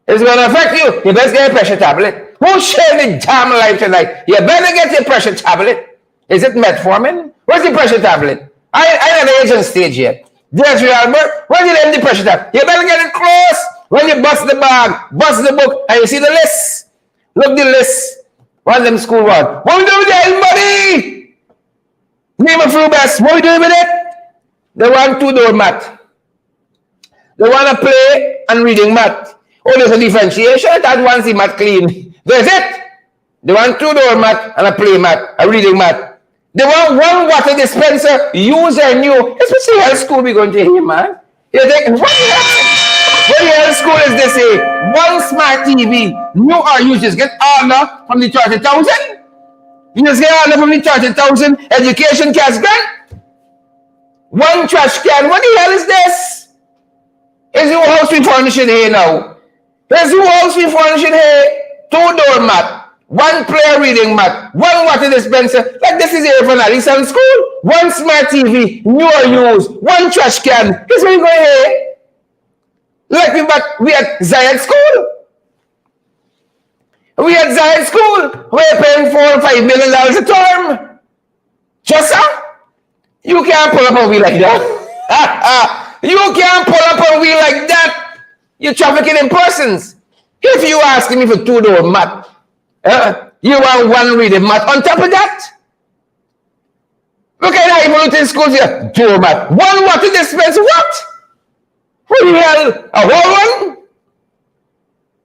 It's going to affect you. You best get a pressure tablet. Who shared the damn life tonight? You better get your pressure tablet. Is it metformin? Where's the pressure tablet? I never age on stage yet. There's your Albert. When you leave the pressure tablet, you better get it close. When you bust the bag, bust the book, and you see the list. Look the list. One of them school one. What we doing with it, everybody? Name a few best. What we doing with it? They want 2-door mat. They want to play and reading mat. Oh, there's a differentiation. That one's the mat clean. That's it. They want 2-door mat and a play mat, a reading mat. They want 1 water dispenser, use and new. Especially health school we're going to hear, man. You think, what the health school is this? 1 smart TV, new or you just get order from the 30,000. You just get order from the 30,000 education cash grant. 1 trash can. What the hell is this? Is your house we furnishing here now? Is your house we furnishing here? 2-door mat. 1 player reading mat, 1 water dispenser. Like this is Irfaan at Eastern School. 1 smart TV, new or used. 1 trash can. This is what you going here. Like we at Zayed School. We at Zayed School. We're paying $4 or $5 million a term. Just you can't pull up a wheel like that. You can't pull up a wheel like that. You're trafficking in persons. If you asking me for 2-door mat, you want 1 reading mat on top of that? Look at how evolution schools here. 2 mat. 1 water dispenser. What? What the hell? A whole one?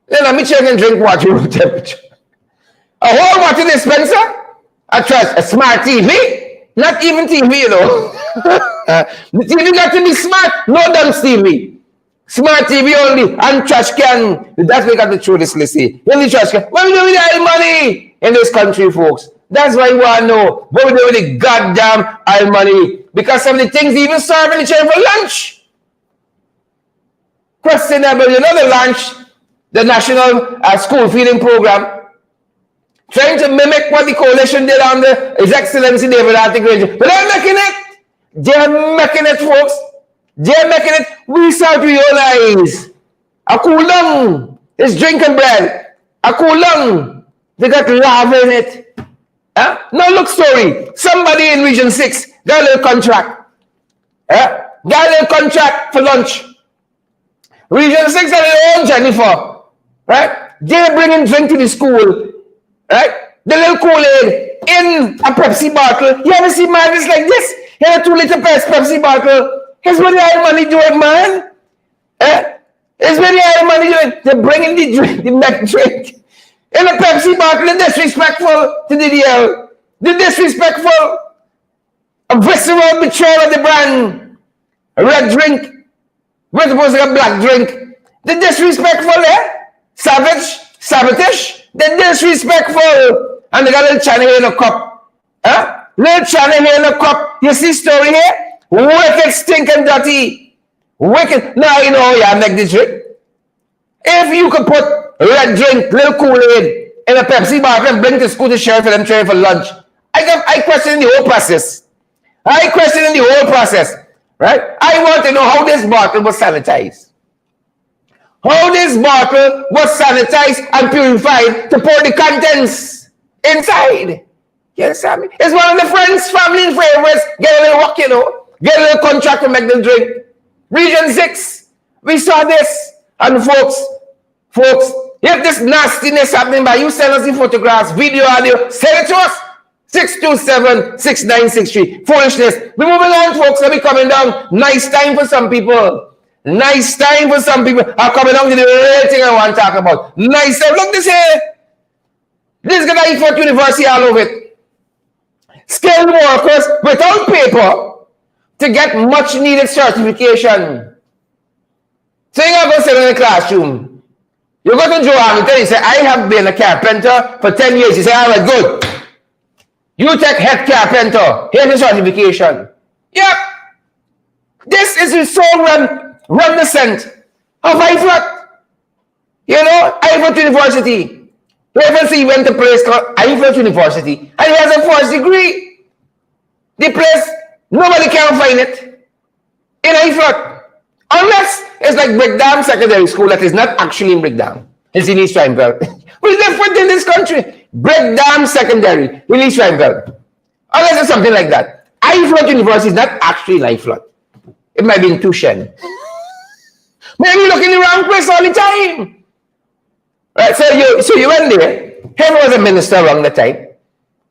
Then let me check and drink water room temperature. A whole water dispenser? A smart TV? Not even TV, you know. The TV got to be smart. No dumb TV. Smart TV only and trash can. That's why we got to throw this list here. In the trash can. What are we doing with the money in this country, folks? That's why you want to know what we do with the goddamn oil money. Because some of the things they even serve in the chain for lunch. Questionable. You know the lunch, the National School Feeding Program, trying to mimic what the coalition did on His Excellency David Arctic. But they're making it. They're making it, folks. They're making it. We saw with your eyes. A cool down. It's drinking bread. A cool down. They got lava in it. Now look story. Somebody in Region 6 got a little contract. Got a little contract for lunch. Region 6 had their own Jennifer. Right? They're bringing drink to the school. Right? The little Kool-Aid in a Pepsi bottle. You ever see madness like this? Here, 2 liter Pepsi bottle. Here's what the hell money doing, man. Here's what the hell money doing. They're bringing the drink, the neck drink. In a Pepsi bottle, the disrespectful to the DL. The disrespectful. A visceral betrayal of the brand. A red drink. We're supposed to get a black drink. The disrespectful, savage, sabotage. The disrespectful. And they got a little China here in a cup. Little China here in a cup. You see story here? Wicked, stinking, dirty. Wicked. Now you know how you make this drink. If you could put red drink, little Kool-Aid in a Pepsi bottle and bring to school to share for them training for lunch, I question the whole process. I question the whole process. Right? I want to know how this bottle was sanitized. How this bottle was sanitized and purified to pour the contents inside. You understand me? It's one of the friends, family, and favorites. Get a little work, you know. Get a little contract to make them drink. Region 6, we saw this. And folks, if this nastiness happening by you, send us the photographs, video, audio, send it to us. 627-6963. Foolishness. We're moving on, folks. Let me coming down. Nice time for some people. Nice time for some people. I'm coming down to the real thing I want to talk about. Nice time. Look this here. This is going to Irfaan University all over it. Skilled workers without paper to get much needed certification. So you're going to sit in the classroom. You go to Joe Hamilton, you say, I have been a carpenter for 10 years. You say, all right, good. You take head carpenter. Here's the certification. Yep. This is so reminiscent of Irfaan. You know, Irfaan University. He went to a place called Irfaan University and he has a first degree. The place, nobody can find it in Irfaan. Unless it's like Brickdam Secondary School that is not actually in Brickdam. It's in East Triangle. We're different in this country. Brickdam Secondary in East Triangle. Unless it's something like that. Irfaan University is not actually in Irfaan. It might be in Tushen. Maybe you look in the wrong place all the time. Right, so you went there. Him was a minister around the time.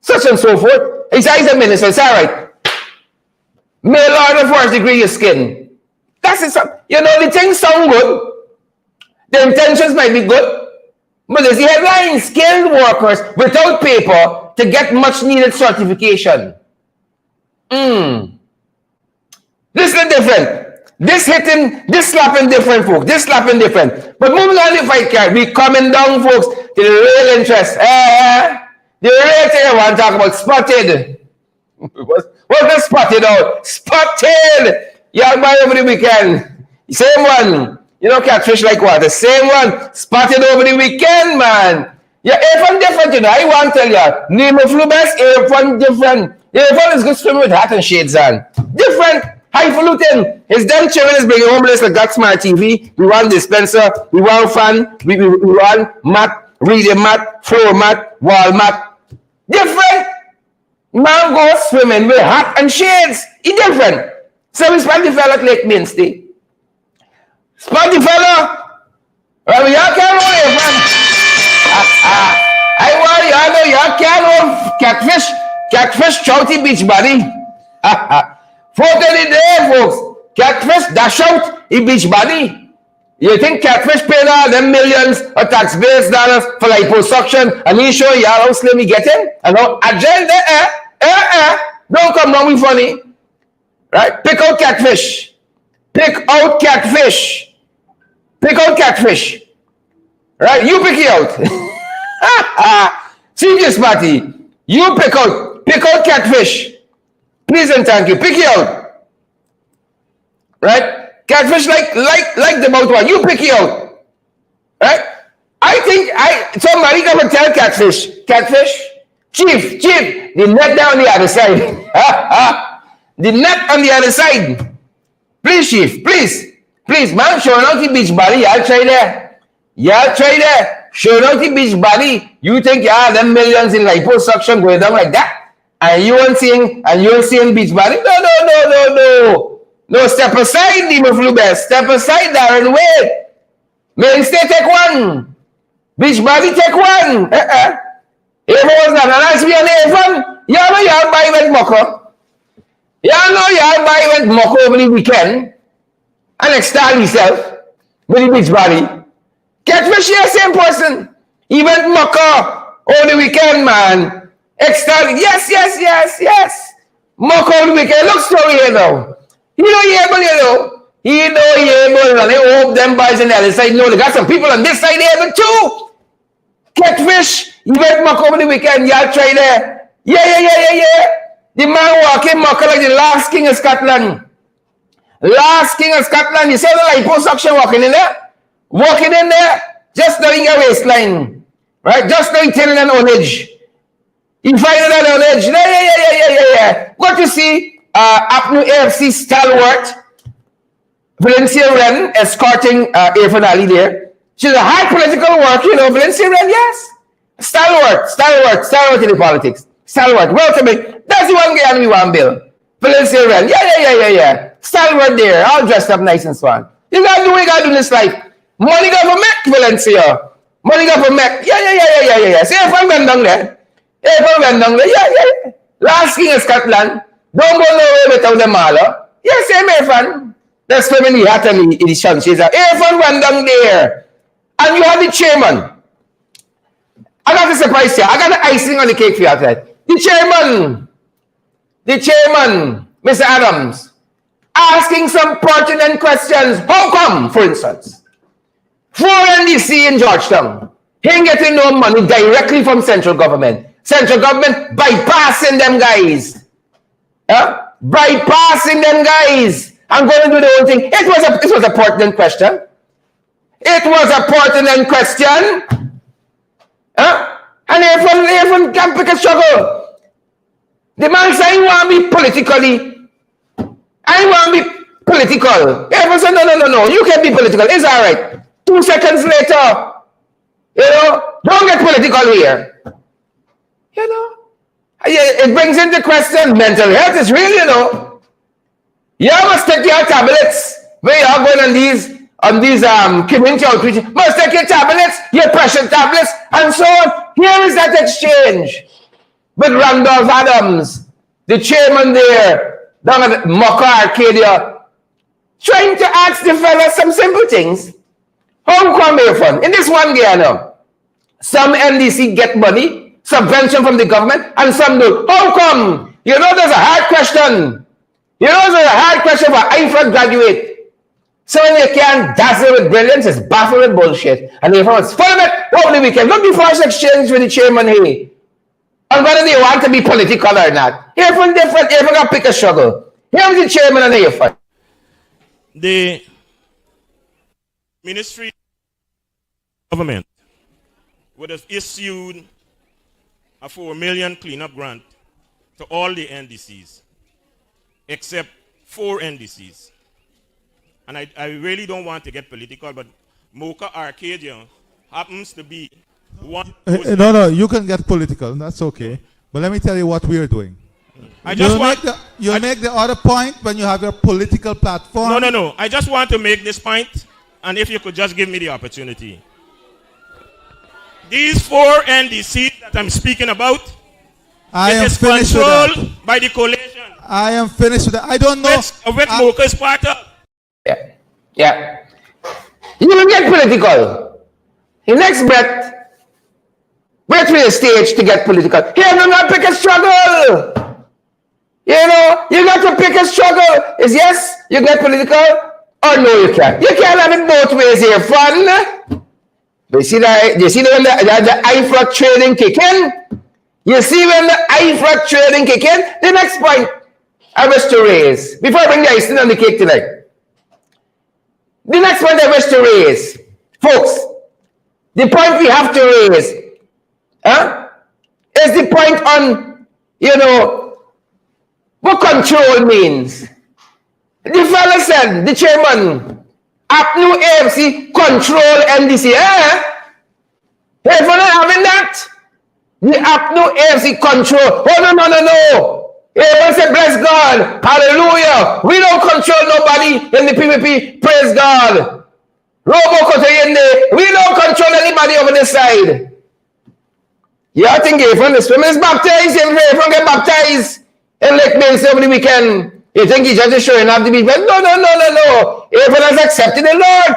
Such and so forth. He's a minister. It's all right. May Lord the first degree your skin. That's it. You know, the things sound good. The intentions might be good. But there's the headline, skilled workers without paper to get much needed certification. This is different. This hitting, this slapping different, folks. This slapping different. But moving on the fight card, we coming down, folks, to the real interest. The real thing I want to talk about, spotted. What's the spotted out? Spotted! Y'all buy over the weekend. Same one. You know, catfish like what? The same one. Spotted over the weekend, man. Yeah, Irfaan different, you know. I want to tell you. Name of flu best, Irfaan different. Irfaan is good swimming with hat and shades on. Different. Highfalutin. His damn children is bringing homeless like that smart TV. We want dispenser. We want fan. We want mat, reading mat, floor mat, wall mat. Different. Man goes swimming with hat and shades. He different. So we spot the fella at Lake Minstey. Spot the fella. Well, y'all can't hold Irfaan. I want y'all know y'all can't hold catfish. Catfish chouty beach body. Photo the day, folks. Catfish dash out in beach body. You think catfish paid all them millions of tax-based dollars for liposuction and he show y'all how slim he getting? And how agenda, don't come down with funny. Right? Pick out catfish. Pick out catfish. Pick out catfish. Right? You pick it out. Serious party. You pick out catfish. Please and thank you. Pick it out. Right? Catfish like the mouth one. You pick it out. Right? I think somebody gonna tell catfish. Catfish? Chief, the net down the other side. The net on the other side. Please, Chief, please, man, show out the beach body. Y'all try there. Show out the beach body. You think them millions in liposuction going down like that? And you won't seeing beach body? No, step aside, Demon Flu Best. Step aside, Darren Wade. Mainstay, take one. Beach body, take one. If it was not an ask me on Irfaan, y'all know y'all buy went mucker. Y'all know y'all buy went mucker over the weekend and extend himself with the beach body. Catfish here, same person. He went mucker over the weekend, man. Extend, yes. Mucker over the weekend. Look story here now. He know he able. And I hope them boys on the other side know they got some people on this side able too. Catfish, he went muck over the weekend, y'all try there. Yeah. The man walking muck like the last king of Scotland. Last king of Scotland. You saw the liposuction walking in there? Just knowing your waistline. Right? Just knowing thinning and ownage. You find it on ownage. Yeah. What you see, Apnu AFC stalwart, Valencia Wren escorting Irfaan Ali there. She's a high political work, Valencia Wren, yes. Stalwart in the politics. Stalwart, welcome me. That's the one guy we want bill. Valencia Wren, yeah. Stalwart there, all dressed up nice and so on. You gotta do what you gotta do in this life. Money got for Mac, Valencia. Money got for Mac. Yeah. See if I'm going down there. Last king of Scotland. Don't go nowhere without the mala. Yeah, same Irfaan. That's family hat and the edition. She's like, Irfaan went down there. And you have the chairman. I got a surprise here. I got the icing on the cake for you outside. The chairman, Mr. Adams, asking some pertinent questions. How come, for instance, for NDC in Georgetown, he ain't getting no money directly from central government. Central government bypassing them guys. Bypassing them guys. I'm going to do the whole thing. It was a pertinent question. It was a pertinent question. And Irfaan can't pick a struggle. The man said, I want to be politically. I want to be political. Irfaan said, no. You can be political. It's all right. 2 seconds later, don't get political here. It brings into question mental health. It's real, You must take your tablets when you are going on these community outreach. Must take your tablets, your pressure tablets, and so on. Here is that exchange with Randolph Adams, the chairman there, down at Mocha Arcadia, trying to ask the fella some simple things. How come, Irfaan? In this one year now, some NDC get money, subvention from the government, and some don't. How come? There's a hard question. There's a hard question for Irfaan graduate. So when you can't dazzle with brilliance, it's baffled with bullshit. And Irfaan was full of it over the weekend. Look, the first exchange with the chairman here. And whether they want to be political or not. Irfaan different. Irfaan got to pick a struggle. Here's the chairman and Irfaan. The Ministry of Government would have issued a 4 million cleanup grant to all the NDCs, except 4 NDCs. And I really don't want to get political, but Mocha Arcadia happens to be one. No, you can get political. That's okay. But let me tell you what we're doing. You'll make the other point when you have your political platform. No. I just want to make this point, and if you could just give me the opportunity. These 4 NDCs that I'm speaking about, it is controlled by the coalition. I am finished with that. I don't know. Which Mocha is part of. Yeah. You will get political. The next breath, wait for the stage to get political. Here, do not pick a struggle. You got to pick a struggle. Is yes, you get political, or no, you can't. You can't have it both ways here, fun. You see when the IFRAC trading kick in? You see when the IFRAC trading kick in? The next point I wish to raise, before I bring the icing on the cake tonight. The next point I wish to raise, folks, the point we have to raise is the point on, what control means. The fellow said, the chairman, APNU AFC control NDC. If we're not having that, the APNU AFC control. Oh, no. Everyone say, bless God. Hallelujah. We don't control nobody in the PPP. Praise God. We don't control anybody over this side. I think Irfaan, the swimmer is baptized. Irfaan get baptized in Lake Mills over the weekend. You think he's just showing up the people? No. Irfaan has accepted the Lord.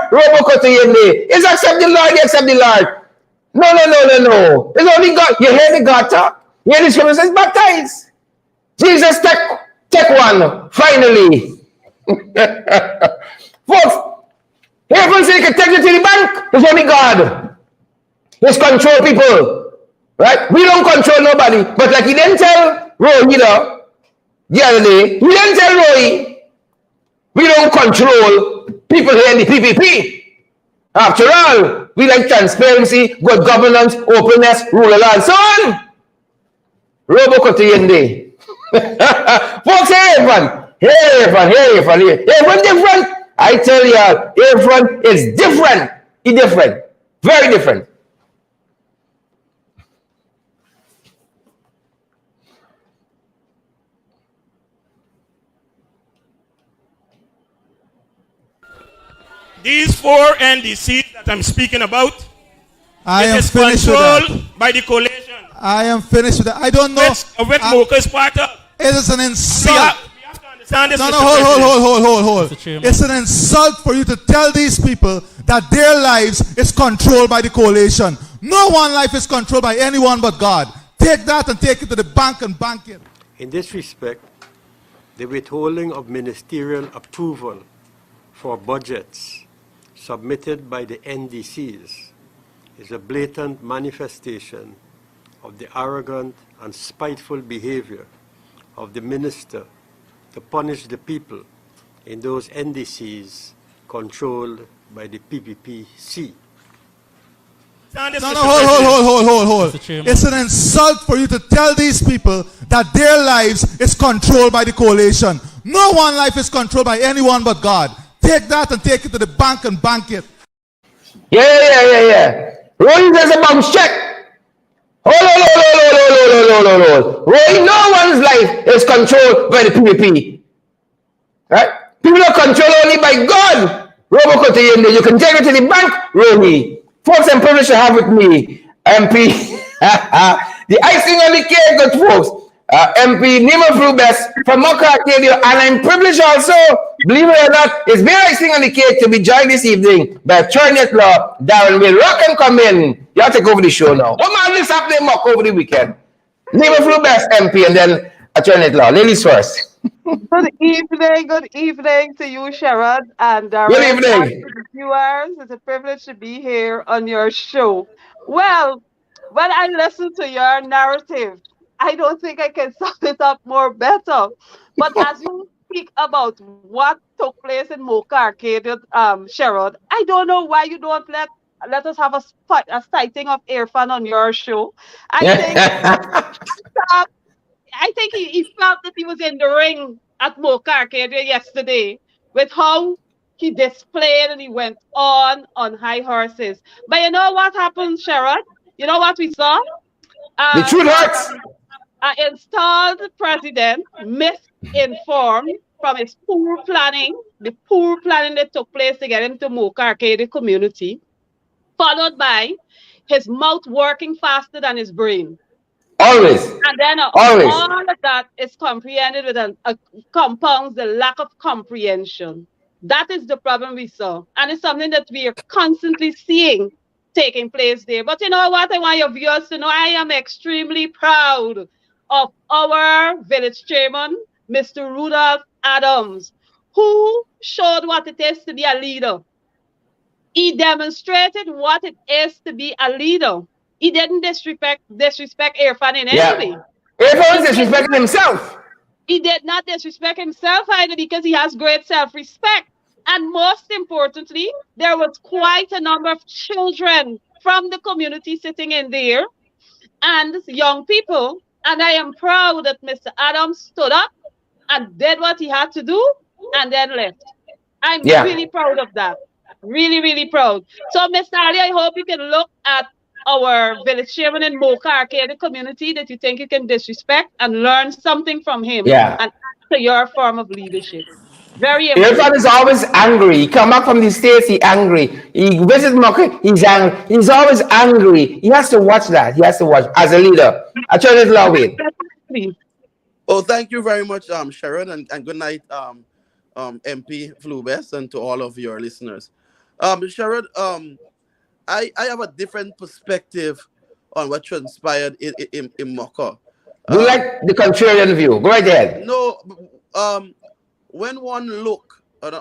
He's accepted the Lord. He accepted the Lord. No. It's only God. You hear the God talk? You hear the swimmer says baptized. Jesus, take one, finally. Folks, Irfaan said he can take you to the bank. It's only God. He's control people. Right? We don't control nobody. But like he didn't tell Roy, the other day, he didn't tell Roy, we don't control people here in the PPP. After all, we like transparency, good governance, openness, rule of law, and so on. Robo-Kotiyende. Folks, Irfaan different. I tell you, Irfaan is different. He's different. Very different. These 4 NDCs that I'm speaking about, it is controlled by the coalition. I am finished with that. I don't know. Which Mocha is part of. It is an insult. No, hold. It's an insult for you to tell these people that their lives is controlled by the coalition. No one life is controlled by anyone but God. Take that and take it to the bank and bank it. In this respect, the withholding of ministerial approval for budgets submitted by the NDCs is a blatant manifestation of the arrogant and spiteful behavior of the minister to punish the people in those NDCs controlled by the PPPC. No, hold. It's an insult for you to tell these people that their lives is controlled by the coalition. No one life is controlled by anyone but God. Take that and take it to the bank and bank it. Yeah. Rolling as a bounce check. Hold. Rolling, no one's life is controlled by the PPP. Right? People are controlled only by God. You can take it to the bank, Romy. Folks, I'm privileged to have with me MP. The icing on the cake, good folks. MP Nima Flubes from Mocha Arcadia, and I'm privileged also, believe it or not, it's very icing on the cake to be joined this evening by Attorney Law Darren Will. Rock and come in. You have to take over the show now. What man is happening Mock over the weekend? Nima Flubes, MP, and then Attorney Law. Ladies first. Good evening to you, Sharon, and good evening to the viewers. It's a privilege to be here on your show. Well, when I listen to your narrative, I don't think I can sum it up more better. But as you speak about what took place in Mocha Arcade, Sharon, I don't know why you don't let us have a sighting of Irfaan on your show. I think he felt that he was in the ring at Mocha Arcadia yesterday with how he displayed and he went on high horses. But you know what happened, Sharon? You know what we saw? The truth hurts. Installed president misinformed from his poor planning, the poor planning that took place to get into Mocha Arcadia community, followed by his mouth working faster than his brain. Always. And then Always. All of that is comprehended with compounds the lack of comprehension. That is the problem we saw. And it's something that we are constantly seeing taking place there. But you know what? I want your viewers to know I am extremely proud of our village chairman, Mr. Rudolph Adams, who showed what it is to be a leader. He demonstrated what it is to be a leader. He didn't disrespect Irfaan in any way. Irfaan was disrespecting himself. He did not disrespect himself either because he has great self-respect. And most importantly, there was quite a number of children from the community sitting in there and young people. And I am proud that Mr. Adams stood up and did what he had to do and then left. I'm really proud of that. Really, really proud. So, Mr. Ali, I hope you can look at our village chairman in Mocha Arcadia community that you think you can disrespect and learn something from him and to your form of leadership. Very important. Irfaan is always angry. He come back from the States, he's angry. He visits Mocha, he's angry. He's always angry. He has to watch that. He has to watch as a leader. I turn it away. Oh, thank you very much, Sharon, and good night, MP Flubes, and to all of your listeners. Sharon, I have a different perspective on what transpired in Mocha. You like the contrarian view? Go right ahead. No, when one look at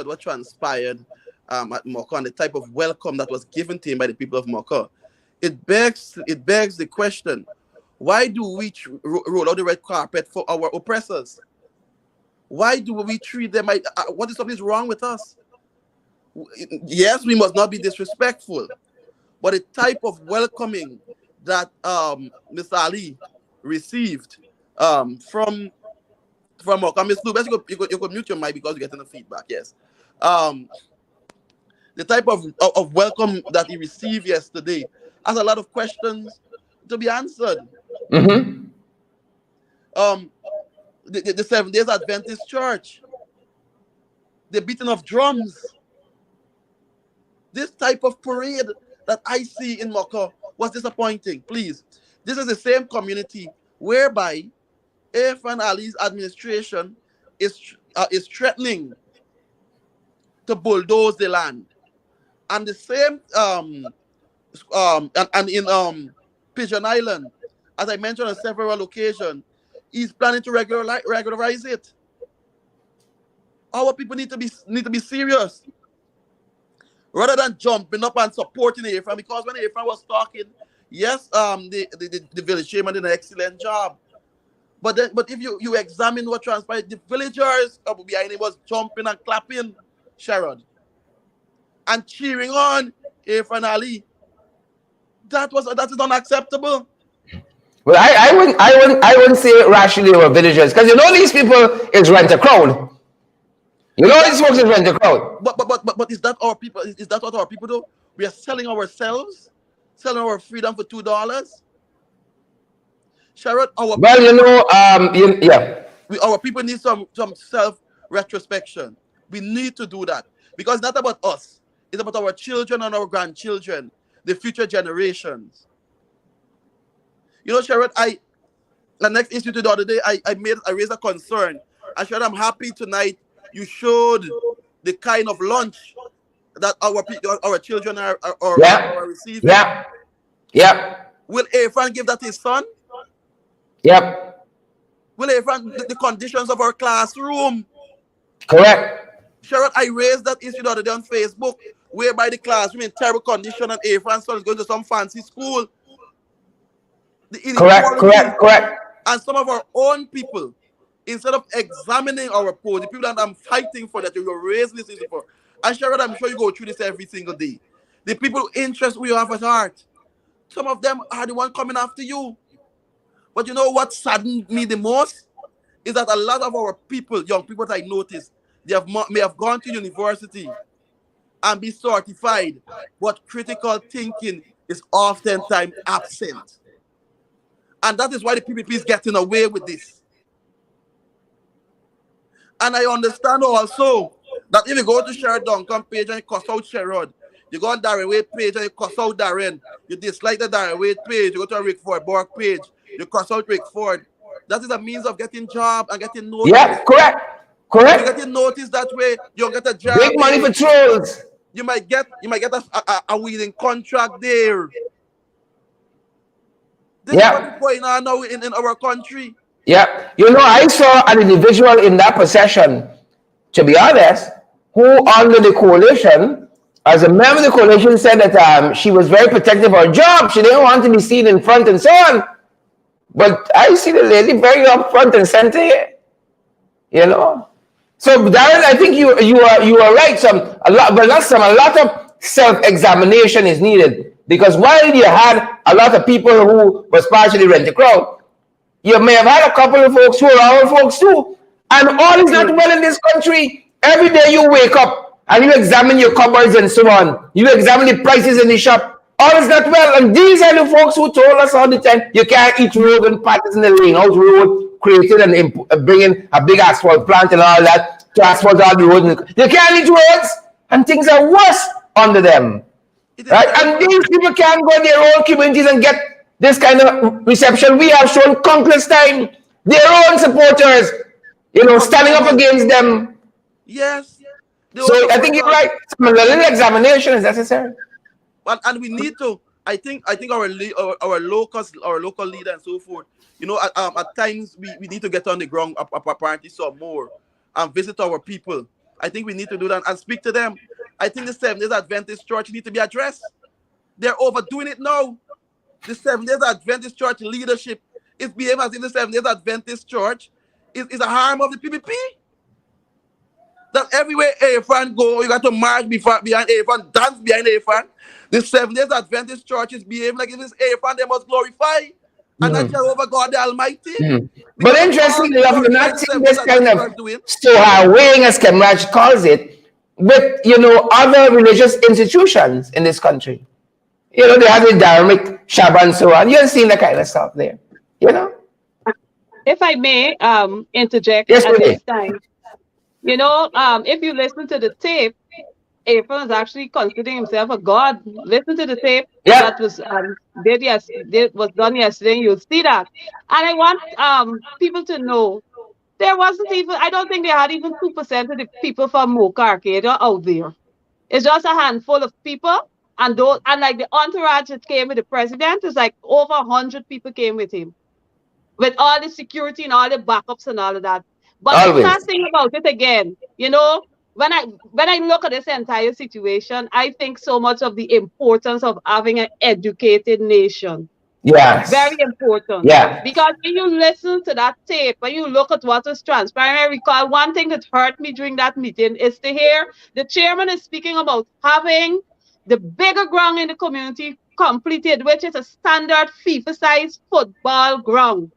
what transpired at Mocha and the type of welcome that was given to him by the people of Mocha, it begs the question: why do we roll out the red carpet for our oppressors? Why do we treat them like what is something's wrong with us? Yes, we must not be disrespectful, but the type of welcoming that Mr. Ali received from Ms. Lubes, you could mute your mic because you're getting the feedback. Yes, the type of welcome that he received yesterday has a lot of questions to be answered. Mm-hmm. The 7 Days Adventist Church, the beating of drums. This type of parade that I see in Mocha was disappointing. Please, this is the same community whereby Irfaan Ali's administration is threatening to bulldoze the land. And the same and in Pigeon Island, as I mentioned on several occasions, he's planning to regularize it. Our people need to be serious, rather than jumping up and supporting Irfaan. Because when Irfaan was talking, yes, the village chairman did an excellent job. But if you examine what transpired, the villagers behind him was jumping and clapping, Sherrod, and cheering on Irfaan Ali. That is unacceptable. Well, I wouldn't say it rationally over villagers, because you know these people is rent a crowd. You know these folks is rent a crowd. But is that our people? Is that what our people do? We are selling ourselves, selling our freedom for $2. Sherrod, our people need some self-retrospection. We need to do that, because it's not about us. It's about our children and our grandchildren, the future generations. You know, Sherrod, the next issue the other day, I raised a concern. And Sherrod, I'm happy tonight you showed the kind of lunch that our children are receiving. Yep. Will Irfaan give that to his son? Yep. Will Irfaan the conditions of our classroom? Correct. Sherrod, I raised that issue the other day on Facebook, whereby the classroom in terrible condition and Irfaan's son is going to some fancy school. Correct. And some of our own people, instead of examining our poor, the people that I'm fighting for, that you're raising this issue for, and Sherrod, I'm sure you go through this every single day. The people who interest who you have at heart, some of them are the ones coming after you. But you know what saddened me the most is that a lot of our people, young people that I noticed, may have gone to university and be certified, but critical thinking is oftentimes absent. And that is why the PPP is getting away with this. And I understand also that if you go to Sherrod Duncan page and you cuss out Sherrod, you go on Darren Wade page and you cuss out Darren, you dislike the Darren Wade page, you go to a Rick Ford Borg page, you cuss out Rick Ford. That is a means of getting job and getting noticed. Yeah, correct. You getting noticed that way, you'll get a job. Big money for trolls. You might get a weeding contract there. This is what's going on now in our country. Yeah. You know, I saw an individual in that procession, to be honest, who under the coalition, as a member of the coalition, said that she was very protective of her job. She didn't want to be seen in front and so on. But I see the lady very up front and center here. You know. So Darren, I think you are right. A lot of self-examination is needed. Because while you had a lot of people who was partially rent a crowd, you may have had a couple of folks who are our folks too. And all is not well in this country. Every day you wake up and you examine your cupboards and so on. You examine the prices in the shop. All is not well. And these are the folks who told us all the time, you can't eat road and patches in the lane. House road created and bringing a big asphalt plant and all that to asphalt all the roads. You can't eat roads and things are worse under them. Right? And these people can't go in their own communities and get this kind of reception. We have shown countless time their own supporters, standing up against them. Yes. So I think you're right. A little examination is necessary. And we need to. I think our local leader and so forth. At times we need to get on the ground apparently some more and visit our people. I think we need to do that and speak to them. I think the Seventh-day Adventist Church need to be addressed. They're overdoing it now. The Seventh-day Adventist Church leadership is behaving as if the Seventh-day Adventist Church is a harm of the PPP. That everywhere Irfaan go, you got to march behind Irfaan, dance behind Irfaan. The Seventh-day Adventist Church is behaving like if it's Irfaan, they must glorify. And not Jehovah God the Almighty. But interestingly enough, you're not seeing this kind of weighing, as Kemraj calls it, with other religious institutions in this country. They have the Dharmic Shabbat and so on. You're seeing that kind of stuff there. If I may interject at this time. If you listen to the tape, Irfaan is actually considering himself a god. Listen to the tape that was was done yesterday. You'll see that. And I want people to know there wasn't even, I don't think they had even 2% of the people from Mocha Arcadia out there. It's just a handful of people. And those, and like the entourage that came with the president is like over 100 people came with him, with all the security and all the backups and all of that. But the Always. sad thing about it again, you know, when I look at this entire situation, I think so much of the importance of having an educated nation. Yes. Very important. Yeah. Because when you listen to that tape, when you look at what was transpiring, I recall one thing that hurt me during that meeting is to hear the chairman is speaking about having the bigger ground in the community completed, which is a standard FIFA-sized football ground.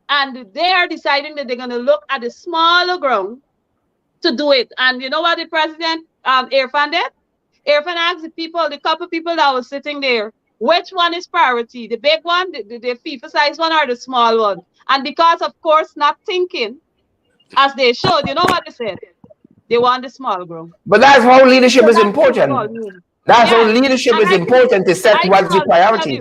And they are deciding that they're going to look at the smaller ground to do it. And you know what the president, Irfaan did? Irfaan asked the people, the couple people that were sitting there, which one is priority? The big one, the FIFA-sized one, or the small one? And because, of course, not thinking as they should, you know what they said? They want the small ground. But that's how leadership So is that's important. That's how leadership is important to set what's the priority.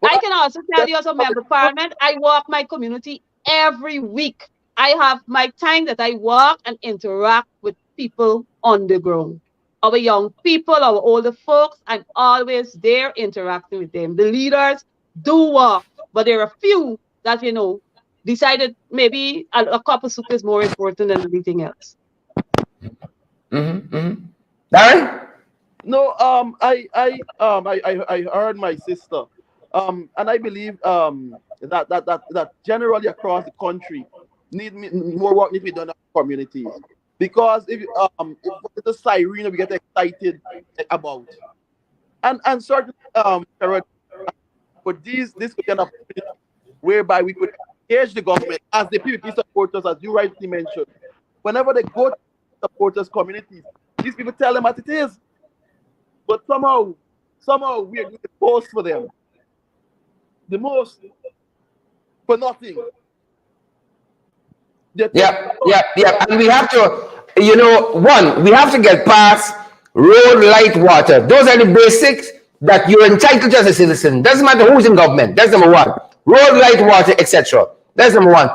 I can also tell you as a member of parliament, I walk my community every week. I have my time that I walk and interact with people on the ground. Our young people, our older folks, I'm always there interacting with them. The leaders do walk, but there are a few that, you know, decided maybe a cup of soup is more important than anything else. Darren? No, I heard my sister, and I believe that generally across the country, more work needs to be done in communities. Because if it's a siren we get excited about, and certainly but this could be an opportunity whereby we could engage the government as the PPP supporters, as you rightly mentioned. Whenever they go to supporters communities, these people tell them what it is, but somehow we are going to post for them the most for nothing. Yeah. And we have to, you know, we have to get past road, light, water. Those are the basics that you're entitled to as a citizen. Doesn't matter who's in government. That's number one. Road, light, water, etc. That's number one.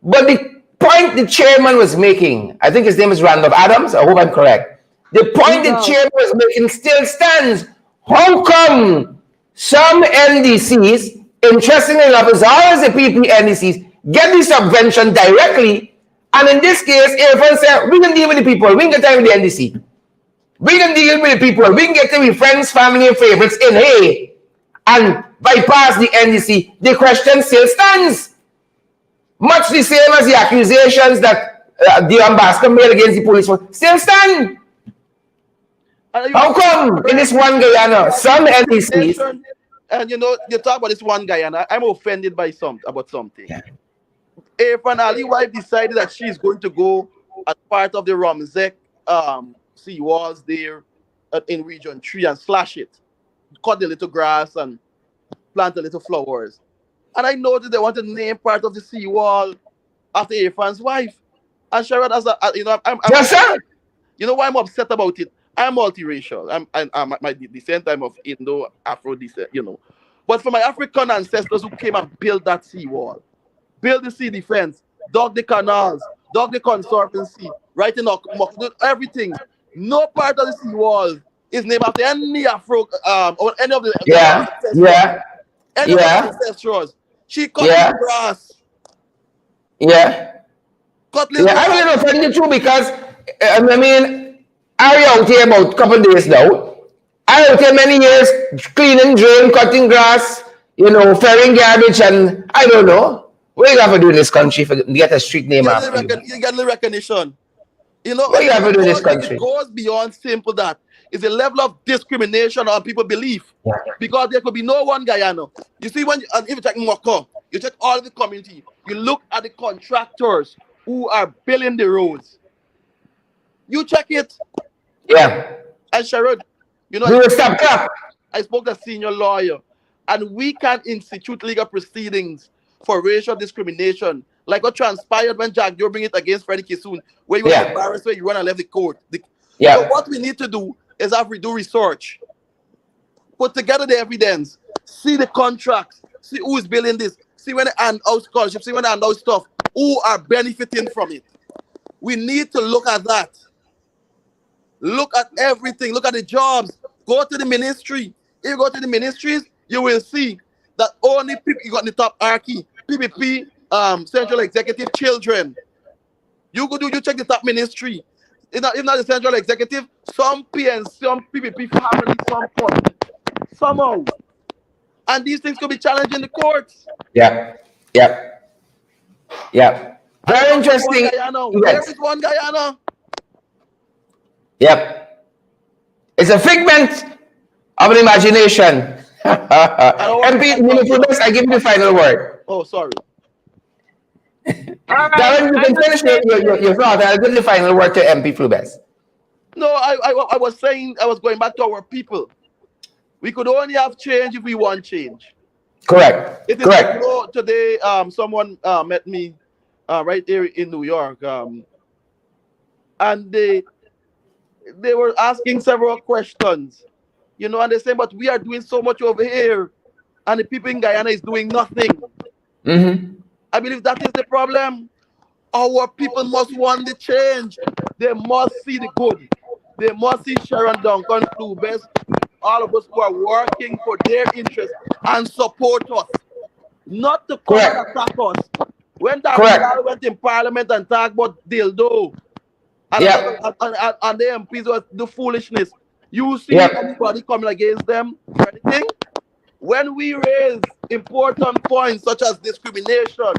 But the point the chairman was making, I think his name is Randolph Adams, I hope I'm correct. The point the chairman was making still stands. How come some NDCs, interestingly enough, as well as the PP NDCs, get the subvention directly, and in this case, Irfaan said, we can deal with the people, we can get time with the NDC. We can deal with the people, we can get them with friends, family, and favorites in Hay, and bypass the NDC. The question still stands. Much the same as the accusations that the ambassador made against the police still stand. How come in this one Guyana, some NDCs... And you know, you talk about this one Guyana, I'm offended by something. Yeah. Irfaan Ali's wife decided that she's going to go as part of the Romzek seawalls there in Region 3 and slash it, cut the little grass and plant the little flowers. And I noticed they want to name part of the seawall after Irfan's wife. And Sherrod, as a, you know, you know why I'm upset about it? I'm multiracial. I'm my descent. I'm of Indo, Afro descent, you know. But for my African ancestors who came and built that seawall, built the sea defense, dug the canals, dug the conservancy, writing up everything. No part of the seawall is named after any Afro or any of the ancestors. She cut the grass. Cut little grass. I'm going to offend you too because I mean. I out here about a couple of days now. I out here many years cleaning drain, cutting grass, you know, ferrying garbage, and I don't know. What do you have to do in this country to get a street name after you? You get the recognition. You know, what do you have to do in this country? It goes beyond simple that. It's a level of discrimination on people's belief. Yeah. Because there could be no one Guyana. You see, if you check Moko, you check all the community, you look at the contractors who are building the roads. You check it. Yeah. And Sherrod, you know, I spoke to a senior lawyer, and we can institute legal proceedings for racial discrimination, like what transpired when Jack Joe bring it against Freddie Kisoon, where you were embarrassed, where you run and left the court. So what we need to do is have we do research, put together the evidence, see the contracts, see who is building this, see when they hand out scholarships, see when they hand out stuff, who are benefiting from it. We need to look at that. Look at everything. Look at the jobs. Go to the ministry. If you go to the ministries, you will see that only people you got in the top hierarchy, PPP, central executive, children. You check the top ministry. If not the central executive, some PN, some PPP family, some court. Somehow. And these things could be challenged in the courts. Yeah. Very interesting. Where is one Guyana? Yep. It's a figment of an imagination. MP, I give you the final word. Oh, sorry. Darren, you can finish your thought. I'll give the final word to MP Flubes. No, I was saying, I was going back to our people. We could only have change if we want change. Correct. It is Correct. You know, today, someone met me right there in New York, and they were asking several questions, you know, and they say, but we are doing so much over here, and the people in Guyana is doing nothing. Mm-hmm. I believe that is the problem. Our people must want the change. They must see the good. They must see Sharon Duncan, Flubes, all of us who are working for their interests and support us. Not to come and attack us. When Darren went in Parliament and talked about dildo, and the MPs was the foolishness, you see anybody coming against them or anything? When we raise important points such as discrimination,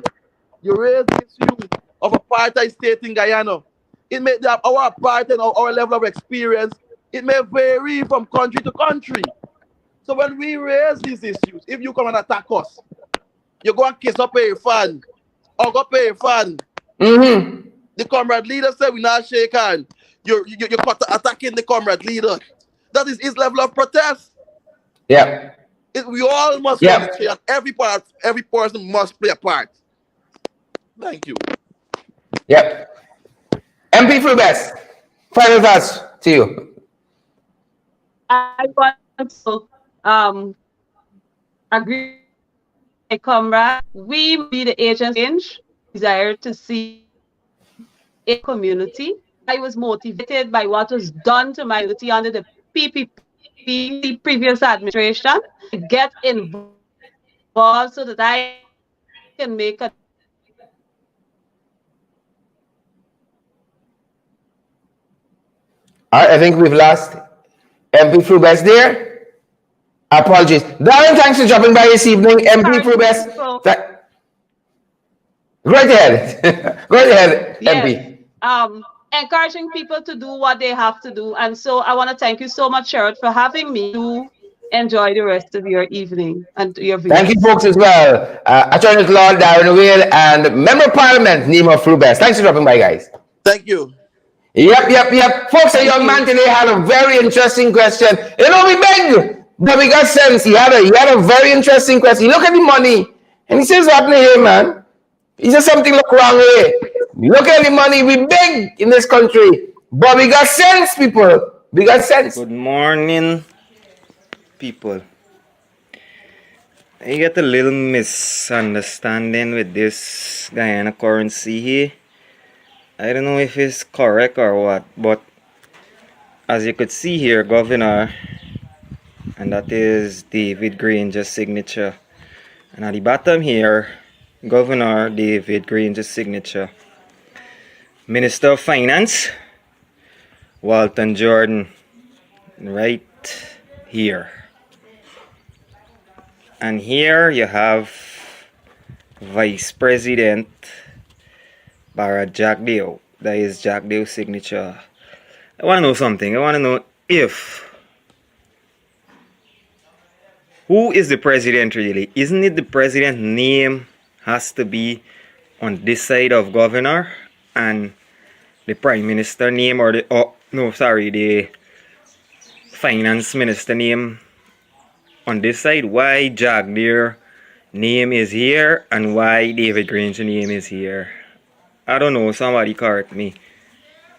you raise the issue of apartheid state in Guyana. It may our apartheid or our level of experience, it may vary from country to country. So when we raise these issues, if you come and attack us, you go and kiss up a fan, or go pay a fan. Mm-hmm. The comrade leader said we not shake hand. You're attacking the comrade leader. That is his level of protest. Yeah. We all must want to change. Every person must play a part. Thank you. Yep. MP Flubes, final thoughts to you. I want to agree with my comrade. We be the agents change, desire to see a community. I was motivated by what was done to my community under the PPP previous administration to get involved so that I can make a All right, I think we've lost MP Flubes there. Apologies. Darren, thanks for dropping by this evening. MP Flubes. Go right ahead. Go ahead, MP. Encouraging people to do what they have to do. And so I want to thank you so much, Sherrod, for having me to enjoy the rest of your evening and your viewers. Thank you, folks, as well. Attorney at Law Darren Whale and Member of Parliament Nima Flubes. Thanks for dropping by, guys. Thank you. Yep. Folks, a young man today had a very interesting question. You know, we beg, but we got sense. He had a very interesting question. He look at the money, and he says, "What here, man? He says something look wrong here. Look at the money. We beg in this country, but we got sense, people. We got sense." Good morning, people. I get a little misunderstanding with this Guyana currency here. I don't know if it's correct or what, but as you could see here, Governor, and that is David Granger's signature. And at the bottom here, Governor David Granger's signature. Minister of Finance, Walton Jordan, right here. And here you have Vice President Barra Jack Dale. That is Jack Dale's signature. I want to know something. I want to know who is the president really? Isn't it the president's name has to be on this side of governor and the prime minister name or the finance minister name on this side? Why Jack Dale name is here and why David Granger name is here? I don't know, somebody correct me.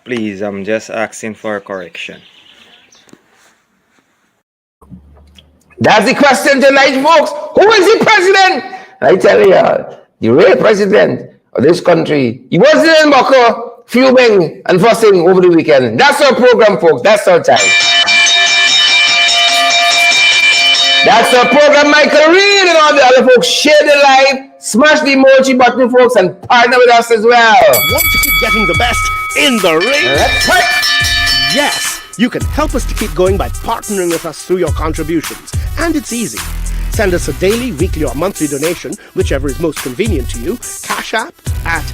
Please, I'm just asking for a correction. That's the question tonight, folks. Who is the president? I tell you, the real president of this country. He wasn't in Moko, fuming and fussing over the weekend. That's our program, folks. That's our time. That's our program. Michael Reed and all the other folks. Share the live, smash the emoji button, folks, and partner with us as well. Want to keep getting the best in the ring? That's right. Yes, you can help us to keep going by partnering with us through your contributions. And it's easy. Send us a daily, weekly, or monthly donation, whichever is most convenient to you. Cash App at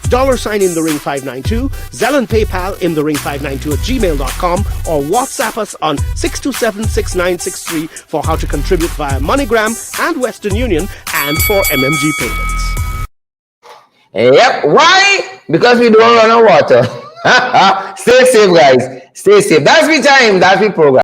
$in-the-ring592, Zelle and PayPal in-the-ring592@gmail.com, or WhatsApp us on 627-6963 for how to contribute via MoneyGram and Western Union and for MMG payments. Yep. Why? Because we don't run out of water. Stay safe, guys. Stay safe. That's the time. That's the program.